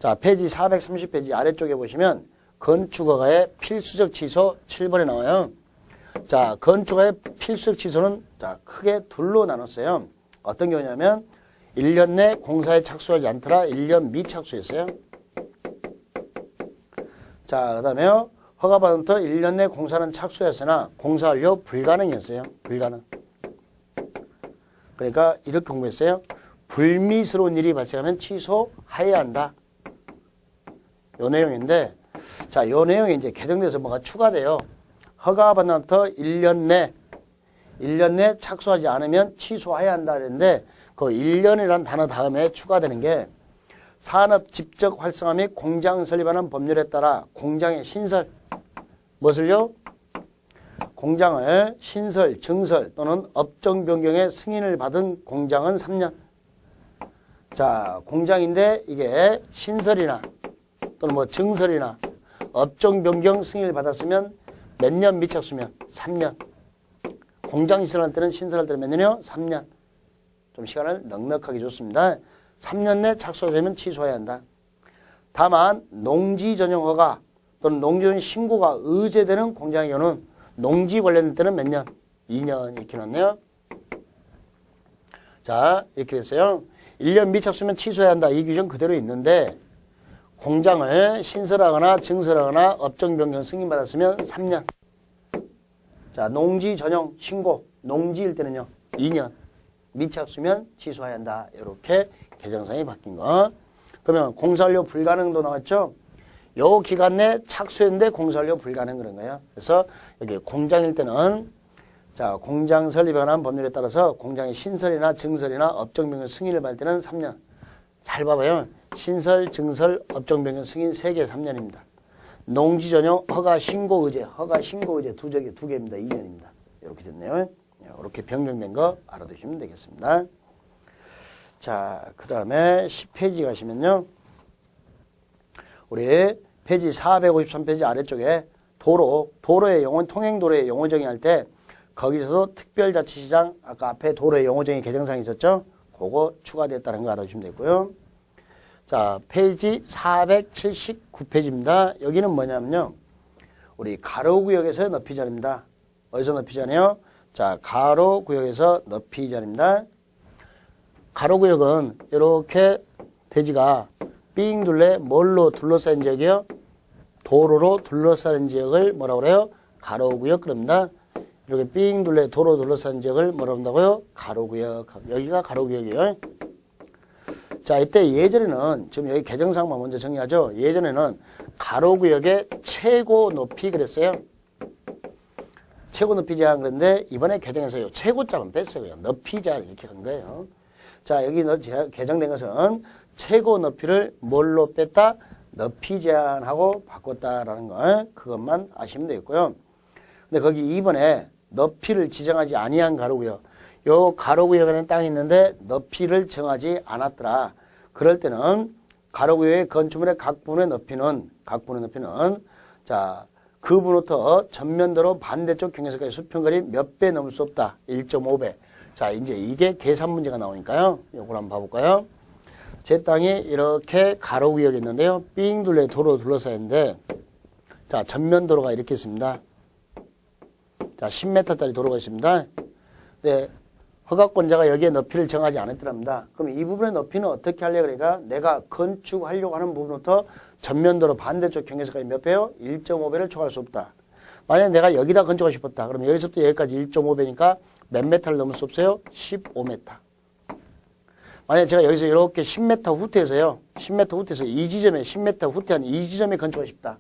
자 페이지 430페이지 아래쪽에 보시면 건축허가의 필수적 취소 7번에 나와요. 자 건축허가의 필수적 취소는 자 크게 둘로 나눴어요. 어떤 경우냐면 1년 내 공사에 착수하지 않더라 1년 미착수였어요. 자, 그 다음에 허가받은부터 1년 내 공사는 착수했으나 공사 완료 불가능이었어요. 불가능. 그러니까 이렇게 공부했어요. 불미스러운 일이 발생하면 취소해야 한다. 요 내용인데, 자, 요 내용이 이제 개정돼서 뭐가 추가돼요. 허가받은부터 1년 내 착수하지 않으면 취소해야 한다. 했는데, 그 1년이라는 단어 다음에 추가되는 게 산업 집적 활성화 및 공장 설립하는 법률에 따라 공장의 신설, 무엇을요? 공장을 신설, 증설 또는 업종 변경의 승인을 받은 공장은 3년. 자, 공장인데 이게 신설이나 또는 뭐 증설이나 업종 변경 승인을 받았으면 몇 년 미착수면 3년. 공장 신설할 때는 신설할 때는 몇 년이요? 3년. 좀 시간을 넉넉하게 줬습니다. 3년 내 착수가 되면 취소해야 한다. 다만 농지 전용 허가 또는 농지 전용 신고가 의제되는 공장의 경우는 농지 관련된 때는 몇 년? 2년 이렇게 넣었네요. 자 이렇게 됐어요. 1년 미착수면 취소해야 한다. 이 규정 그대로 있는데 공장을 신설하거나 증설하거나 업종 변경 승인받았으면 3년. 자 농지 전용 신고 농지일 때는요 2년. 미착수면 취소해야 한다. 이렇게 개정상이 바뀐 거. 그러면 공사완료 불가능도 나왔죠? 요 기간 내 착수했는데 공사완료 불가능 그런 거예요. 그래서 여기 공장일 때는 자 공장 설립에 관한 법률에 따라서 공장의 신설이나 증설이나 업종 변경 승인을 받을 때는 3년. 잘 봐봐요. 신설, 증설, 업종 변경 승인 3개 3년입니다. 농지 전용 허가 신고 의제 두 개입니다. 2년입니다. 이렇게 됐네요. 이렇게 변경된 거 알아두시면 되겠습니다. 자, 그 다음에 10페이지 가시면요. 우리 페이지 453페이지 아래쪽에 도로의 용어, 통행도로의 용어 정의할 때 거기서도 특별자치시장, 아까 앞에 도로의 용어 정의 개정사항이 있었죠? 그거 추가됐다는 거 알아주시면 되고요. 자, 페이지 479페이지입니다. 여기는 뭐냐면요. 우리 가로구역에서의 높이 제한입니다. 어디서 높이 제한이요? 자, 가로구역에서 높이 제한입니다. 가로구역은 이렇게 대지가 삥 둘레 뭘로 둘러싸인 지역이요? 도로로 둘러싸인 지역을 뭐라고 그래요? 가로구역 그럽니다. 이렇게 삥 둘레 도로 둘러싸인 지역을 뭐라고 한다고요? 가로구역. 여기가 가로구역이에요. 자, 이때 예전에는 지금 여기 개정사항만 먼저 정리하죠. 예전에는 가로구역의 최고 높이 그랬어요. 최고 높이 제한 그런데 이번에 개정해서요. 최고점은 뺐어요. 높이 제한 이렇게 한 거예요. 자, 여기 개정된 것은 최고 높이를 뭘로 뺐다? 높이 제한하고 바꿨다라는 거. 그것만 아시면 되겠고요. 근데 거기 이번에 높이를 지정하지 아니한 가로구역. 요 가로구역에는 땅이 있는데 높이를 정하지 않았더라. 그럴 때는 가로구역의 건축물의 각 부분의 높이는 자, 그 부분부터 전면도로 반대쪽 경계선까지 수평거리 몇 배 넘을 수 없다. 1.5배. 자, 이제 이게 계산 문제가 나오니까요. 요걸 한번 봐볼까요? 제 땅이 이렇게 가로구역이 있는데요. 삥 둘레 도로 둘러싸여 있는데, 자, 전면도로가 이렇게 있습니다. 자, 10m짜리 도로가 있습니다. 네, 허가권자가 여기에 높이를 정하지 않았더랍니다. 그럼 이 부분의 높이는 어떻게 하려고 그러니까 내가 건축하려고 하는 부분부터 전면도로 반대쪽 경계선까지 몇 배요? 1.5배를 초과할 수 없다. 만약에 내가 여기다 건축하고 싶었다. 그럼 여기서부터 여기까지 1.5배니까 몇 메타를 넘을 수 없어요? 15m. 만약에 제가 여기서 이렇게 10m 후퇴해서요. 10m 후퇴해서 이 지점에 10m 후퇴한 이 지점에 건축하고 싶다.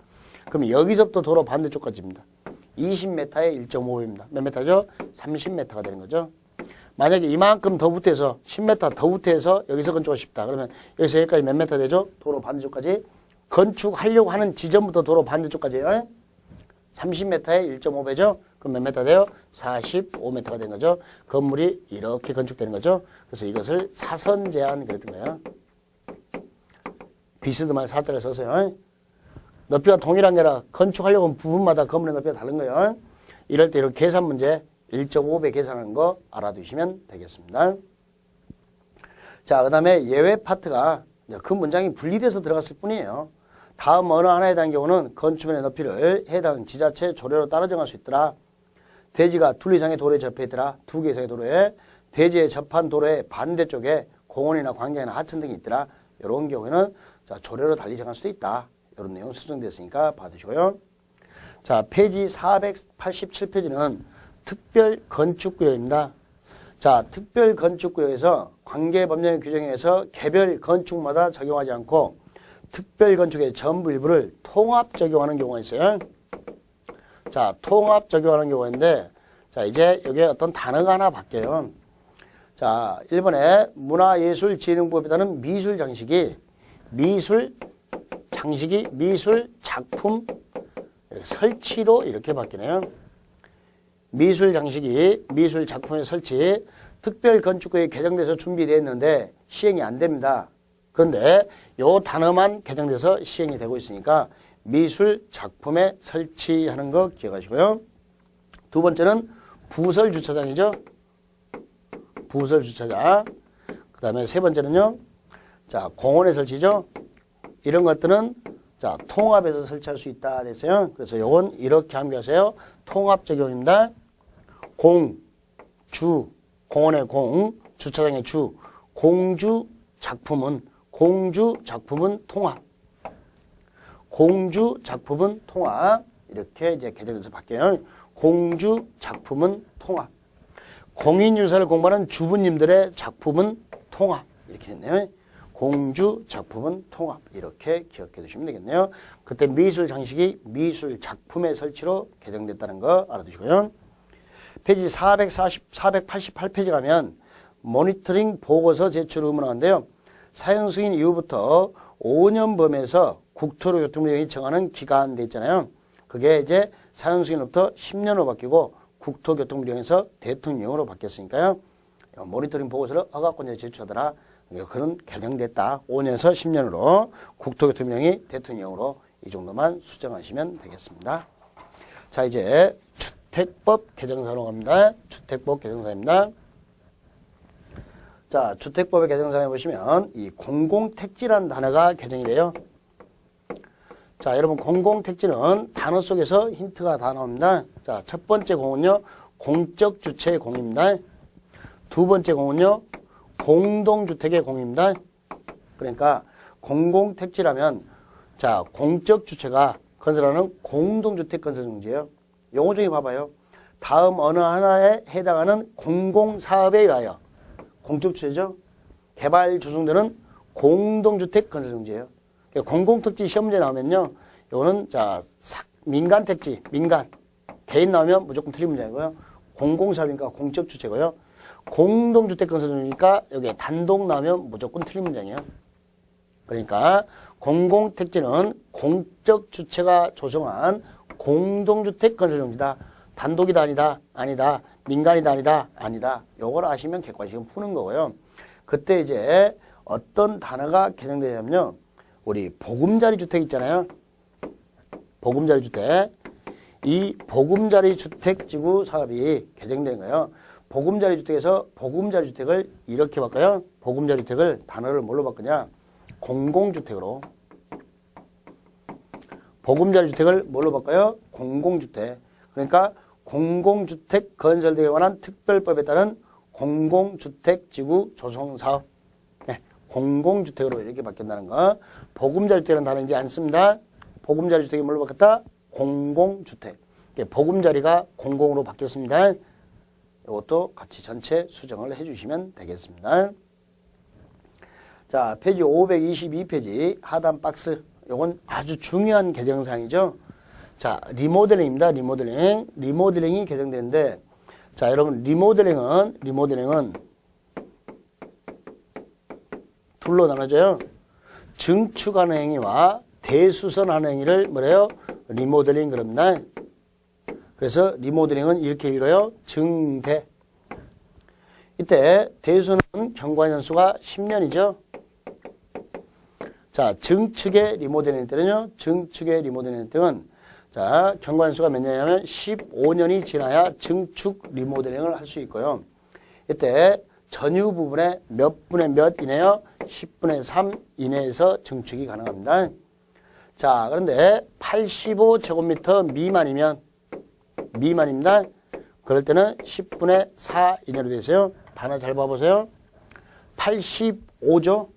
그럼 여기서부터 도로 반대쪽까지입니다. 20m에 1.5배입니다. 몇 메타죠? 30m가 되는 거죠. 만약에 이만큼 더 후퇴해서 10m 더 후퇴해서 여기서 건축하고 싶다. 그러면 여기서 여기까지 몇 메타 되죠? 도로 반대쪽까지. 건축하려고 하는 지점부터 도로 반대쪽까지요. 30m에 1.5배죠? 그럼 몇 메타 돼요? 45m가 되는 거죠. 건물이 이렇게 건축되는 거죠. 그래서 이것을 사선 제한 그랬던 거예요. 비스듬한 사자를 써서요. 높이가 동일한 게 아니라 건축하려고 하는 부분마다 건물의 높이가 다른 거예요. 이럴 때 이렇게 계산 문제 1.5배 계산하는 거 알아두시면 되겠습니다. 자, 그 다음에 예외 파트가 그 문장이 분리돼서 들어갔을 뿐이에요. 다음 어느 하나에 대한 경우는 건축면의 높이를 해당 지자체 조례로 따라 정할 수 있더라. 대지가 둘 이상의 도로에 접해 있더라. 2개 이상의 도로에. 대지에 접한 도로의 반대쪽에 공원이나 광장이나 하천 등이 있더라. 이런 경우에는 자, 조례로 달리 정할 수도 있다. 이런 내용 수정됐으니까 봐두시고요. 자, 페이지 487페이지는 특별 건축구역입니다. 자, 특별 건축구역에서 관계법령 규정에 의해서 개별 건축마다 적용하지 않고 특별 건축의 전부 일부를 통합 적용하는 경우가 있어요. 자, 통합 적용하는 경우가 있는데, 자, 이제 여기에 어떤 단어가 하나 바뀌어요. 자, 1번에 문화예술진흥법에 따른 미술 장식이 미술 작품 설치로 이렇게 바뀌네요. 미술 장식이 미술 작품의 설치 특별 건축구역이 개정돼서 준비되어 있는데 시행이 안 됩니다. 그런데 요 단어만 개정돼서 시행이 되고 있으니까 미술 작품에 설치하는 거 기억하시고요. 두 번째는 부설 주차장이죠. 부설 주차장. 그 다음에 세 번째는요. 자, 공원에 설치죠. 이런 것들은 자, 통합해서 설치할 수 있다 됐어요. 그래서 요건 이렇게 함께하세요. 통합 적용입니다. 공원의 공, 주차장의 주, 공주 작품은 통합. 공주 작품은 통합. 이렇게 이제 개정돼서 바뀌어요. 공주 작품은 통합. 공인유사를 공부하는 주부님들의 작품은 통합. 이렇게 됐네요. 공주 작품은 통합. 이렇게 기억해 두시면 되겠네요. 그때 미술 장식이 미술 작품의 설치로 개정됐다는 거 알아두시고요. 페이지 488페이지 가면 모니터링 보고서 제출 의무나는데요. 사용 승인 이후부터 5년 범위에서 국토교통부령이 정하는 기간 돼 있잖아요. 그게 이제 사용 승인부터 10년으로 바뀌고 국토교통부령에서 대통령령으로 바뀌었으니까요. 모니터링 보고서를 허가권자에 제출하더라. 그런 개정됐다. 5년에서 10년으로 국토교통부령이 대통령령으로 이 정도만 수정하시면 되겠습니다. 자, 이제 주택법 개정사로 갑니다. 주택법 개정사입니다. 자, 주택법의 개정사에 보시면 이 공공택지라는 단어가 개정이 돼요. 자, 여러분 공공택지는 단어 속에서 힌트가 다 나옵니다. 자, 첫 번째 공은요. 공적주체의 공입니다. 두 번째 공은요. 공동주택의 공입니다. 그러니까 공공택지라면 자, 공적주체가 건설하는 공동주택 건설 용지예요. 용어 중에 봐봐요. 다음 어느 하나에 해당하는 공공사업에 의하여 공적주체죠. 개발 조성되는 공동주택 건설 용지예요. 공공택지 시험 문제 나오면요. 이거는 자, 민간택지, 개인 나오면 무조건 틀린 문제이고요. 공공사업이니까 공적주체고요. 공동주택 건설이니까 여기에 단독 나오면 무조건 틀린 문장이에요. 그러니까 공공택지는 공적 주체가 조성한 공동주택 건설용지다. 단독이다 아니다. 민간이다 아니다. 요걸 아시면 객관식은 푸는 거고요. 그때 이제 어떤 단어가 개정되냐면요. 우리 보금자리 주택 있잖아요. 보금자리 주택. 이 보금자리 주택지구 사업이 개정된 거예요. 보금자리 주택에서 보금자리 주택을 이렇게 바꿔요. 보금자리 주택을 단어를 뭘로 바꾸냐? 공공주택으로. 보금자리 주택을 뭘로 바꿔요? 공공주택. 그러니까 공공주택 건설등에 관한 특별법에 따른 공공주택지구 조성사업. 네, 공공주택으로 이렇게 바뀐다는 거. 보금자리주택이라는 단어 이제 안 씁니다. 보금자리주택이 뭘로 바뀌었다? 공공주택. 보금자리가 공공으로 바뀌었습니다. 이것도 같이 전체 수정을 해주시면 되겠습니다. 자, 페이지 522페이지 하단 박스. 요건 아주 중요한 개정사항이죠. 자, 리모델링입니다. 리모델링. 리모델링이 개정되는데, 자, 여러분, 리모델링은 둘로 나눠져요. 증축하는 행위와 대수선하는 행위를 뭐래요? 리모델링 그럽니다. 그래서 리모델링은 이렇게 읽어요. 증대. 이때 대수는 경과연수가 10년이죠. 자, 증축의 리모델링 때는요. 증축의 리모델링 때는 자, 경과연수가 몇 년이냐면 15년이 지나야 증축 리모델링을 할 수 있고요. 이때 전유 부분의 몇 분의 몇 이내요? 10분의 3 이내에서 증축이 가능합니다. 자, 그런데 85제곱미터 미만입니다. 그럴 때는 10분의 4 이내로 되어 있어요. 단어 잘 봐보세요. 85죠.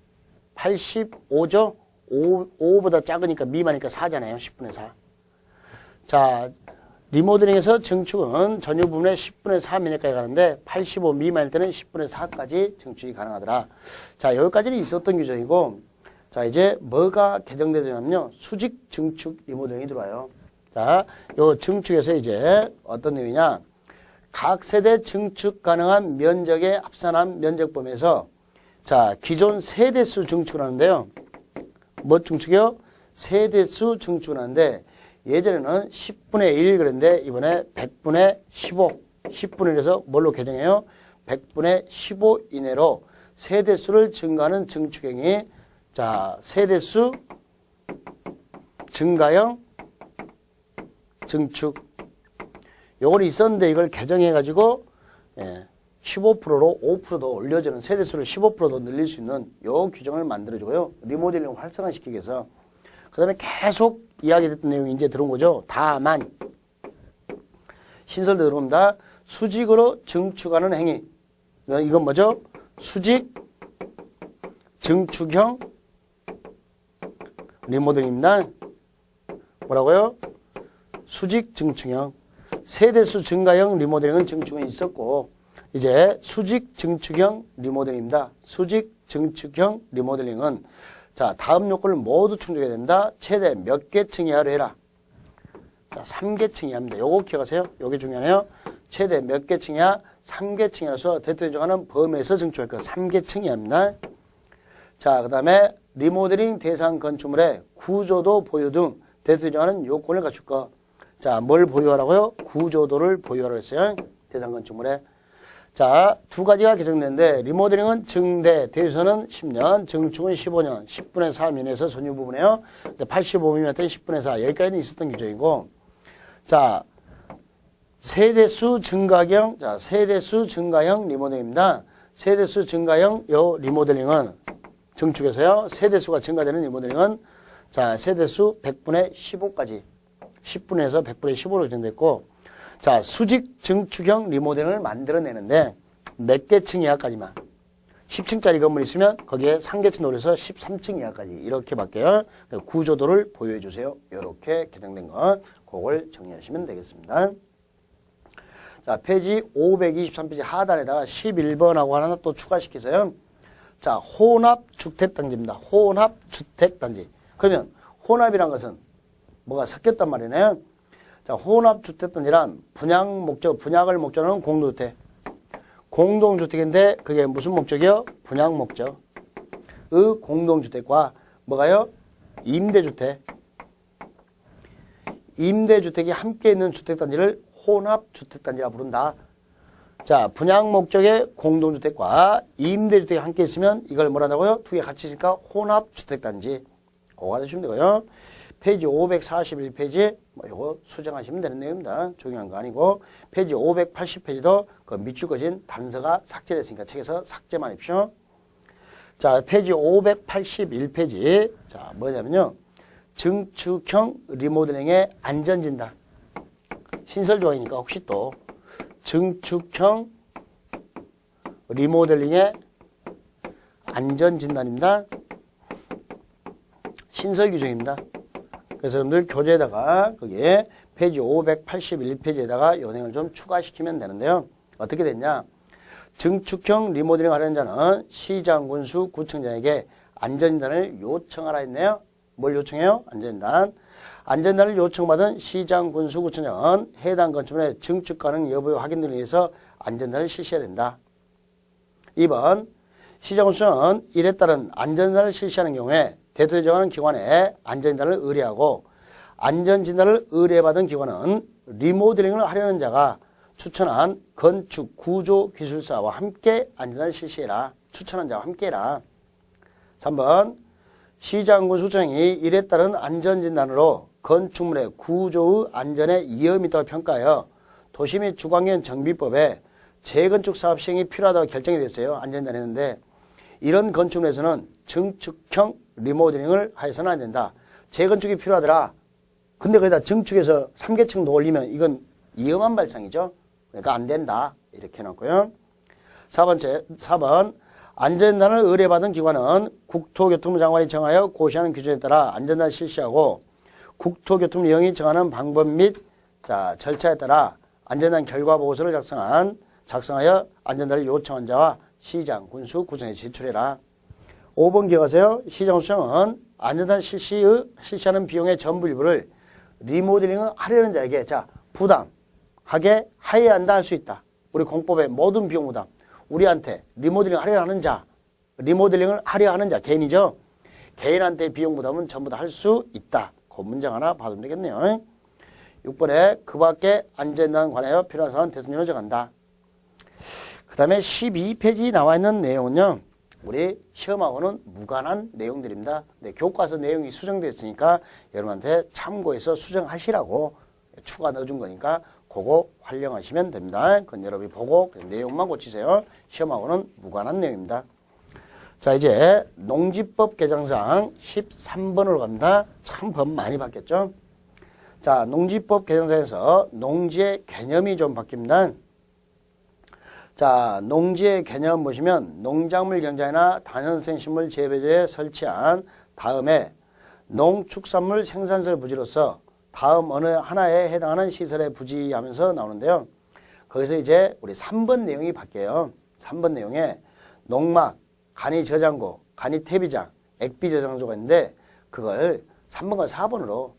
5보다 작으니까 미만이니까 4잖아요. 10분의 4. 자, 리모델링에서 증축은 전유 부분의 10분의 3 이내까지 가는데 85 미만일 때는 10분의 4까지 증축이 가능하더라. 자, 여기까지는 있었던 규정이고, 자, 이제 뭐가 개정되냐면요. 수직 증축 리모델링이 들어와요. 자, 요 증축에서 이제 어떤 내용이냐. 각 세대 증축 가능한 면적에 합산한 면적 범위에서 자, 기존 세대수 증축을 하는데요. 뭐 증축이요? 세대수 증축을 하는데 예전에는 10분의 1 그랬는데 이번에 100분의 15, 10분의 1에서 뭘로 개정해요? 100분의 15 이내로 세대수를 증가하는 증축행위. 자, 세대수 증가형 증축. 요건 있었는데 이걸 개정해가지고 15%로 5% 더 올려주는 세대수를 15% 더 늘릴 수 있는 요 규정을 만들어주고요. 리모델링을 활성화시키기 위해서. 그 다음에 계속 이야기됐던 내용이 이제 들어온 거죠. 다만 신설대 들어옵니다. 수직으로 증축하는 행위. 이건 뭐죠? 수직 증축형 리모델링입니다. 뭐라고요? 수직 증축형. 세대수 증가형 리모델링은 증축은 있었고 이제 수직 증축형 리모델링입니다. 수직 증축형 리모델링은 자, 다음 요건을 모두 충족해야 됩니다. 최대 몇 개층 이하로 해라. 자, 3개층 이하입니다. 요거 기억하세요. 요게 중요하네요. 최대 몇 개층 이하? 3개층 이하로서 대통령이 정하는 범위에서 증축할 거 3개층 이하입니다. 자, 그 다음에 리모델링 대상 건축물의 구조도 보유 등 대통령이 정하는 요건을 갖출 거. 자, 뭘 보유하라고요? 구조도를 보유하라고 했어요. 대상 건축물에. 자, 두 가지가 개정되는데 리모델링은 증대, 대수선은 10년, 증축은 15년, 10분의 3 이내에서 전유 부분에요. 85mm 때 10분의 4 여기까지는 있었던 규정이고, 자, 세대수 증가형, 자, 세대수 증가형 리모델링입니다. 세대수 증가형 요 리모델링은 증축에서요. 세대수가 증가되는 리모델링은 자, 세대수 100분의 15까지 10분에서 100분의 15로 개정됐고, 자, 수직 증축형 리모델링을 만들어내는데 몇 개층 이하까지만 10층짜리 건물 있으면 거기에 3개층 올려서 13층 이하까지 이렇게 바뀌어요. 구조도를 보유해 주세요. 이렇게 개정된 거 그걸 정리하시면 되겠습니다. 자, 페이지 523페이지 하단에다가 11번하고 하나 또 추가시키세요. 자, 혼합주택단지입니다. 혼합주택단지. 그러면 혼합이란 것은 뭐가 섞였단 말이네요. 자, 혼합주택단지란 분양을 목적으로 하는 공동주택. 공동주택인데 그게 무슨 목적이요? 분양 목적. 의 공동주택과 뭐가요? 임대주택. 임대주택이 함께 있는 주택단지를 혼합주택단지라 부른다. 자, 분양 목적의 공동주택과 임대주택이 함께 있으면 이걸 뭐라고요? 두 개 같이 있으니까 혼합주택단지. 그거 알아주시면 되고요. 페이지 541페이지 이거 수정하시면 되는 내용입니다. 중요한 거 아니고 페이지 580페이지도 그 밑줄 그어진 단서가 삭제됐으니까 책에서 삭제만 합시오. 자, 페이지 581페이지 자, 뭐냐면요. 증축형 리모델링의 안전진단. 신설 조항이니까 혹시 또 증축형 리모델링의 안전진단입니다. 신설 규정입니다. 그래서 여러분들 교재에다가 거기에 페이지 581페이지에다가 요 내용을 좀 추가시키면 되는데요. 어떻게 됐냐? 증축형 리모델링 하려는 자는 시장, 군수, 구청장에게 안전진단을 요청하라 했네요. 뭘 요청해요? 안전진단. 안전진단을 요청받은 시장, 군수, 구청장은 해당 건축물의 증축 가능 여부의 확인 등을 위해서 안전진단을 실시해야 된다. 2번, 시장, 군수는 이에 따른 안전진단을 실시하는 경우에 대토지정하는 기관에 안전진단을 의뢰하고 안전진단을 의뢰받은 기관은 리모델링을 하려는 자가 추천한 건축 구조 기술사와 함께 안전진단을 실시해라. 추천한 자와 함께 해라. 3번, 시장군수청이 이에 따른 안전진단으로 건축물의 구조의 안전에 위험이 있다고 평가하여 도시 및 주관경 정비법에 재건축 사업 시행이 필요하다고 결정이 됐어요. 안전진단 했는데 이런 건축물에서는 증축형 리모델링을 해서는 안 된다. 재건축이 필요하더라. 근데 거기다 증축해서 3계층도 올리면 이건 위험한 발상이죠. 그러니까 안 된다. 이렇게 해놨고요. 4번 안전진단을 의뢰받은 기관은 국토교통부 장관이 정하여 고시하는 규정에 따라 안전진단을 실시하고 국토교통부령이 정하는 방법 및 절차에 따라 안전진단 결과 보고서를 작성하여 안전진단을 요청한 자와 시장, 군수, 구청에 제출해라. 5번 기억하세요. 시장, 구청은 안전진단 실시하는 비용의 전부 일부를 리모델링을 하려는 자에게 부담하게 하여야 한다 할 수 있다. 우리 공법의 모든 비용 부담. 우리한테 리모델링 하려 하는 자, 리모델링을 하려 하는 자, 개인이죠. 개인한테 비용 부담은 전부 다 할 수 있다. 그 문장 하나 봐두면 되겠네요. 6번에 그 밖에 안전진단 관하여 필요한 사항은 대통령으로 정한다. 그 다음에 12페이지 나와 있는 내용은요. 우리 시험하고는 무관한 내용들입니다. 네, 교과서 내용이 수정되어 있으니까 여러분한테 참고해서 수정하시라고 추가 넣어준 거니까 그거 활용하시면 됩니다. 그건 여러분이 보고 내용만 고치세요. 시험하고는 무관한 내용입니다. 자, 이제 농지법 개정사항 13번으로 갑니다. 참 법 많이 바뀌었죠. 자, 농지법 개정사에서 농지의 개념이 좀 바뀝니다. 자, 농지의 개념 보시면 농작물 경작이나 다년생식물 재배지에 설치한 다음에 농축산물 생산설 부지로서 다음 어느 하나에 해당하는 시설에 부지하면서 나오는데요. 거기서 이제 우리 3번 내용이 바뀌어요. 3번 내용에 농막, 간이 저장고, 간이 퇴비장, 액비 저장소가 있는데 그걸 3번과 4번으로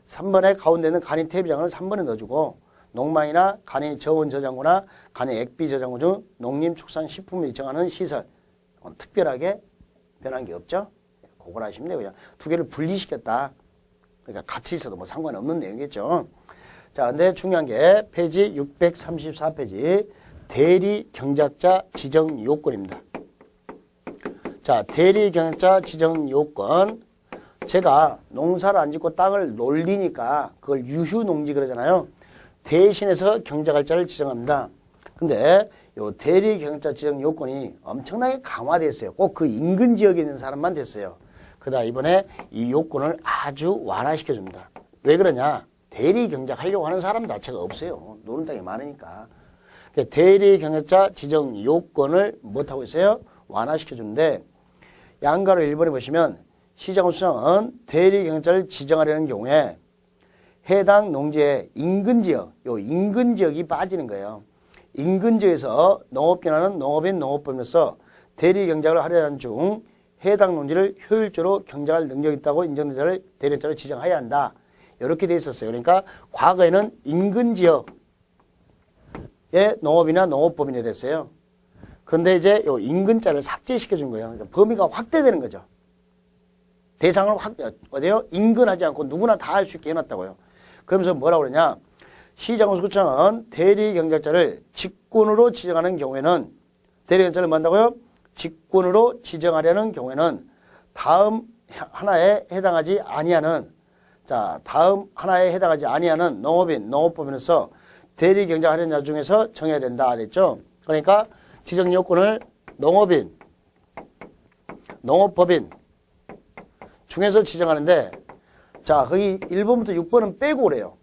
3번의 가운데 있는 간이 퇴비장을 3번에 넣어주고 농막이나 간이 저온 저장고나 간이 액비 저장고 중 농림축산식품을 정하는 시설 특별하게 변한 게 없죠. 그걸 하시면 돼요. 그냥 두 개를 분리시켰다. 그러니까 같이 있어도 뭐 상관없는 내용이겠죠. 자, 근데 중요한 게 페이지 634페이지 대리 경작자 지정 요건입니다. 자, 대리 경작자 지정 요건. 제가 농사를 안 짓고 땅을 놀리니까 그걸 유휴농지 그러잖아요. 대신해서 경작할자를 지정합니다. 근데 요 대리 경작자 지정 요건이 엄청나게 강화됐어요. 꼭 그 인근 지역에 있는 사람만 됐어요. 그러다 이번에 이 요건을 아주 완화시켜 줍니다. 왜 그러냐? 대리 경작하려고 하는 사람 자체가 없어요. 노는 땅이 많으니까. 대리 경작자 지정 요건을 못하고 있어요. 완화시켜 주는데 양가로 1번에 보시면 시장군수청은 대리 경작자를 지정하려는 경우에 해당 농지의 인근지역, 요 인근지역이 빠지는 거예요. 인근지역에서 농업기관은 농업인 농업법에서 대리 경작을 하려는 중 해당 농지를 효율적으로 경작할 능력이 있다고 인정된 자를 대리자로 지정해야 한다. 이렇게 돼 있었어요. 그러니까 과거에는 인근지역의 농업이나 농업법인이 됐어요. 그런데 이제 요 인근자를 삭제시켜 준 거예요. 그러니까 범위가 확대되는 거죠. 대상을 어디요? 인근하지 않고 누구나 다 할 수 있게 해놨다고요. 그러면서 뭐라고 그러냐? 시장군수청은 대리 경작자를 직권으로 지정하는 경우에는 대리 경작자를 뭐 한다고요? 직권으로 지정하려는 경우에는 다음 하나에 해당하지 아니하는 농업인, 농업법인에서 대리 경작하려는 자 중에서 정해야 된다 됐죠. 그러니까 지정 요건을 농업인, 농업법인 중에서 지정하는데 자, 거기 1번부터 6번은 빼고 그래요.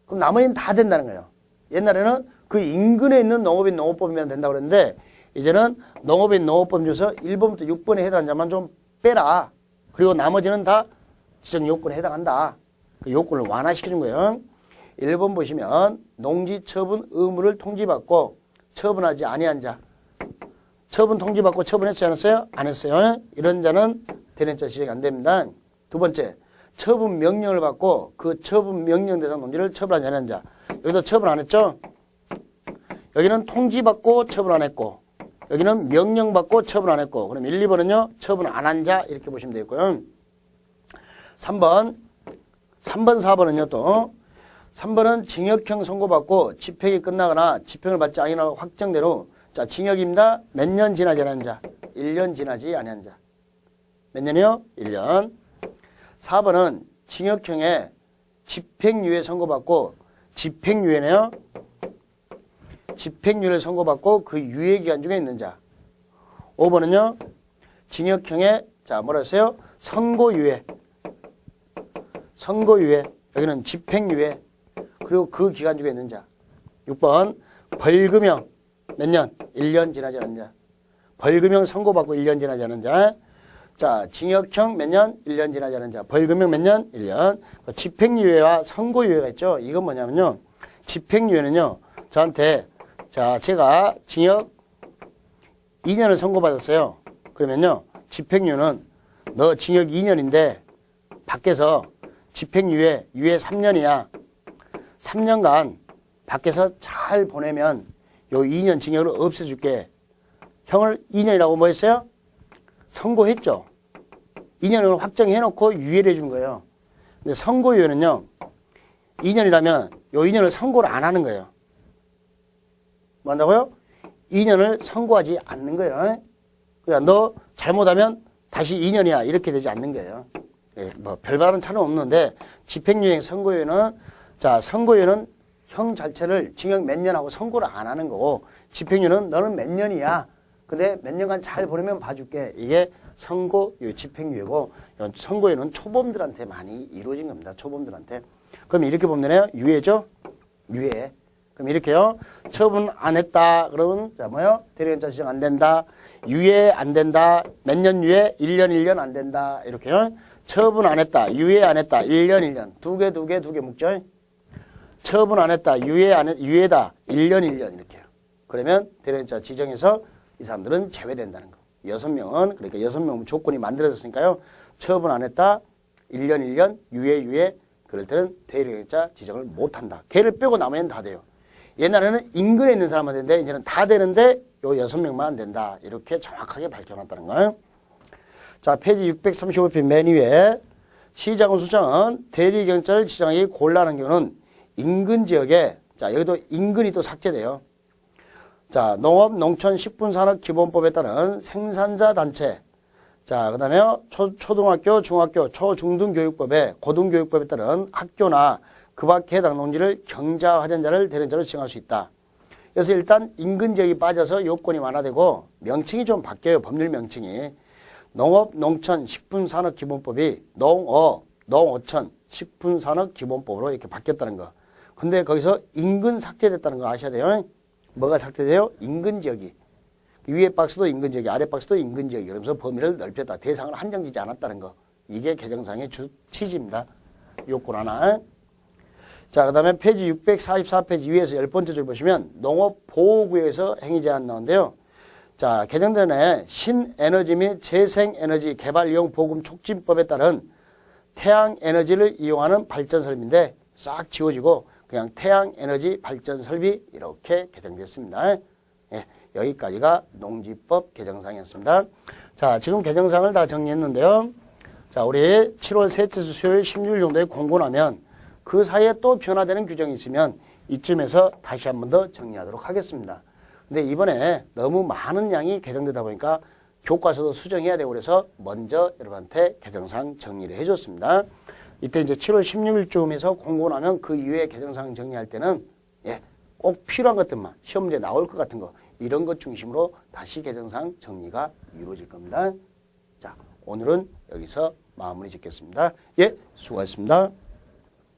그럼 나머지는 다 된다는 거예요. 옛날에는 그 인근에 있는 농업인 농어법이면 된다고 그랬는데 이제는 농업인 농어법 중에서 1번부터 6번에 해당하는 자만 좀 빼라. 그리고 나머지는 다 지정 요건에 해당한다. 그 요건을 완화시켜준 거예요. 1번 보시면 농지 처분 의무를 통지받고 처분하지 아니한 자. 처분 통지받고 처분했지 않았어요? 안 했어요. 이런 자는 대리인자 지정이 안 됩니다. 두 번째, 처분 명령을 받고 그 처분 명령 대상 농지를 처분하지 않은 자. 여기도 처분 안 했죠? 여기는 통지받고 처분 안 했고 여기는 명령받고 처분 안 했고 그럼 1, 2번은요. 처분 안 한 자 이렇게 보시면 되겠고요. 3번, 4번은요 또 3번은 징역형 선고받고 집행이 끝나거나 집행을 받지 아니하고 확정대로 자 징역입니다. 몇 년 지나지 않은 자. 1년 지나지 아니한 자. 몇 년이요? 1년. 4번은 징역형의 집행유예 선고받고 집행유예네요. 집행유예를 선고받고 그 유예기간 중에 있는 자. 5번은요. 징역형의 자 뭐라 했어요? 선고유예. 선고유예. 여기는 집행유예. 그리고 그 기간 중에 있는 자. 6번 벌금형 몇 년? 1년 지나지 않은 자. 벌금형 선고받고 1년 지나지 않은 자. 자, 징역형 몇 년? 1년 지나지 않은 자. 벌금형 몇 년? 1년. 집행유예와 선고유예가 있죠. 이건 뭐냐면요. 집행유예는요. 저한테 자, 제가 징역 2년을 선고받았어요. 그러면요. 집행유예는 너 징역 2년인데 밖에서 집행유예 3년이야. 3년간 밖에서 잘 보내면 요 2년 징역을 없애줄게. 형을 2년이라고 뭐 했어요? 선고했죠. 2년을 확정해놓고 유예를 해준 거예요. 근데 선고유예는요. 2년이라면 요 2년을 선고를 안 하는 거예요. 뭐 한다고요? 2년을 선고하지 않는 거예요. 그러니까 너 잘못하면 다시 2년이야. 이렇게 되지 않는 거예요. 뭐 별다른 차는 없는데 집행유예 선고유예는 자 선고유예는 형 자체를 징역 몇 년 하고 선고를 안 하는 거고 집행유예는 너는 몇 년이야. 근데 몇 년간 잘 보내면 봐줄게. 이게 선고유예, 집행유예고 선고유예는 초범들한테 많이 이루어진 겁니다. 초범들한테. 그럼 이렇게 보면 되네요. 유예죠? 유예. 그럼 이렇게요. 처분 안 했다. 그러면 자 뭐요? 대리인자 지정 안 된다. 유예 안 된다. 몇 년 유예? 1년 안 된다. 이렇게요. 처분 안 했다. 유예 안 했다. 1년. 두 개 묶죠. 처분 안 했다. 유예다. 1년 이렇게요. 그러면 대리인자 지정해서 이 사람들은 제외된다는 거. 6명은 그러니까 6명 조건이 만들어졌으니까요. 처분 안 했다. 1년 유예 그럴 때는 대리인자 지정을 못한다. 걔를 빼고 나머지는 다 돼요. 옛날에는 인근에 있는 사람한테 이제는 다 되는데 요 6명만 안 된다. 이렇게 정확하게 밝혀놨다는 거예요. 자, 페이지 635페이지 맨 위에 시장군수장은 대리경찰을 지정하기 곤란한 경우는 인근 지역에 자 여기도 인근이 또 삭제돼요. 자, 농업, 농촌, 식품산업 기본법에 따른 생산자 단체. 자, 그 다음에 초등학교, 중학교, 초중등교육법에 고등교육법에 따른 학교나 그 밖에 해당 농지를 경자화된 자를 대리인자로 지정할 수 있다. 그래서 일단 인근 지역이 빠져서 요건이 완화되고 명칭이 좀 바뀌어요. 법률 명칭이. 농업, 농촌, 식품산업 기본법이 농어촌, 식품산업 기본법으로 이렇게 바뀌었다는 거. 근데 거기서 인근 삭제됐다는 거 아셔야 돼요. 뭐가 삭제돼요? 인근 지역이. 위에 박스도 인근 지역이, 아래 박스도 인근 지역이. 그러면서 범위를 넓혔다. 대상을 한정지지 않았다는 거. 이게 개정상의 주 취지입니다. 요건 하나. 자, 그 다음에 페이지 644페이지 위에서 10번째 줄 보시면 농업보호구역에서 행위제한 나오는데요. 자, 개정 전에 신에너지 및 재생에너지 개발 이용 보금 촉진법에 따른 태양에너지를 이용하는 발전 설비인데 싹 지워지고 그냥 태양에너지 발전 설비 이렇게 개정됐습니다. 예, 여기까지가 농지법 개정상이었습니다. 자, 지금 개정상을 다 정리했는데요. 자, 우리 7월 셋째 주 수요일 16일 정도에 공고나면 그 사이에 또 변화되는 규정이 있으면 이쯤에서 다시 한 번 더 정리하도록 하겠습니다. 근데 이번에 너무 많은 양이 개정되다 보니까 교과서도 수정해야 되고 그래서 먼저 여러분한테 개정상 정리를 해줬습니다. 이때 이제 7월 16일쯤에서 공고 나면 그 이후에 개정상 정리할 때는 예, 꼭 필요한 것들만 시험 문제 나올 것 같은 거 이런 것 중심으로 다시 개정상 정리가 이루어질 겁니다. 자, 오늘은 여기서 마무리 짓겠습니다. 예, 수고하셨습니다.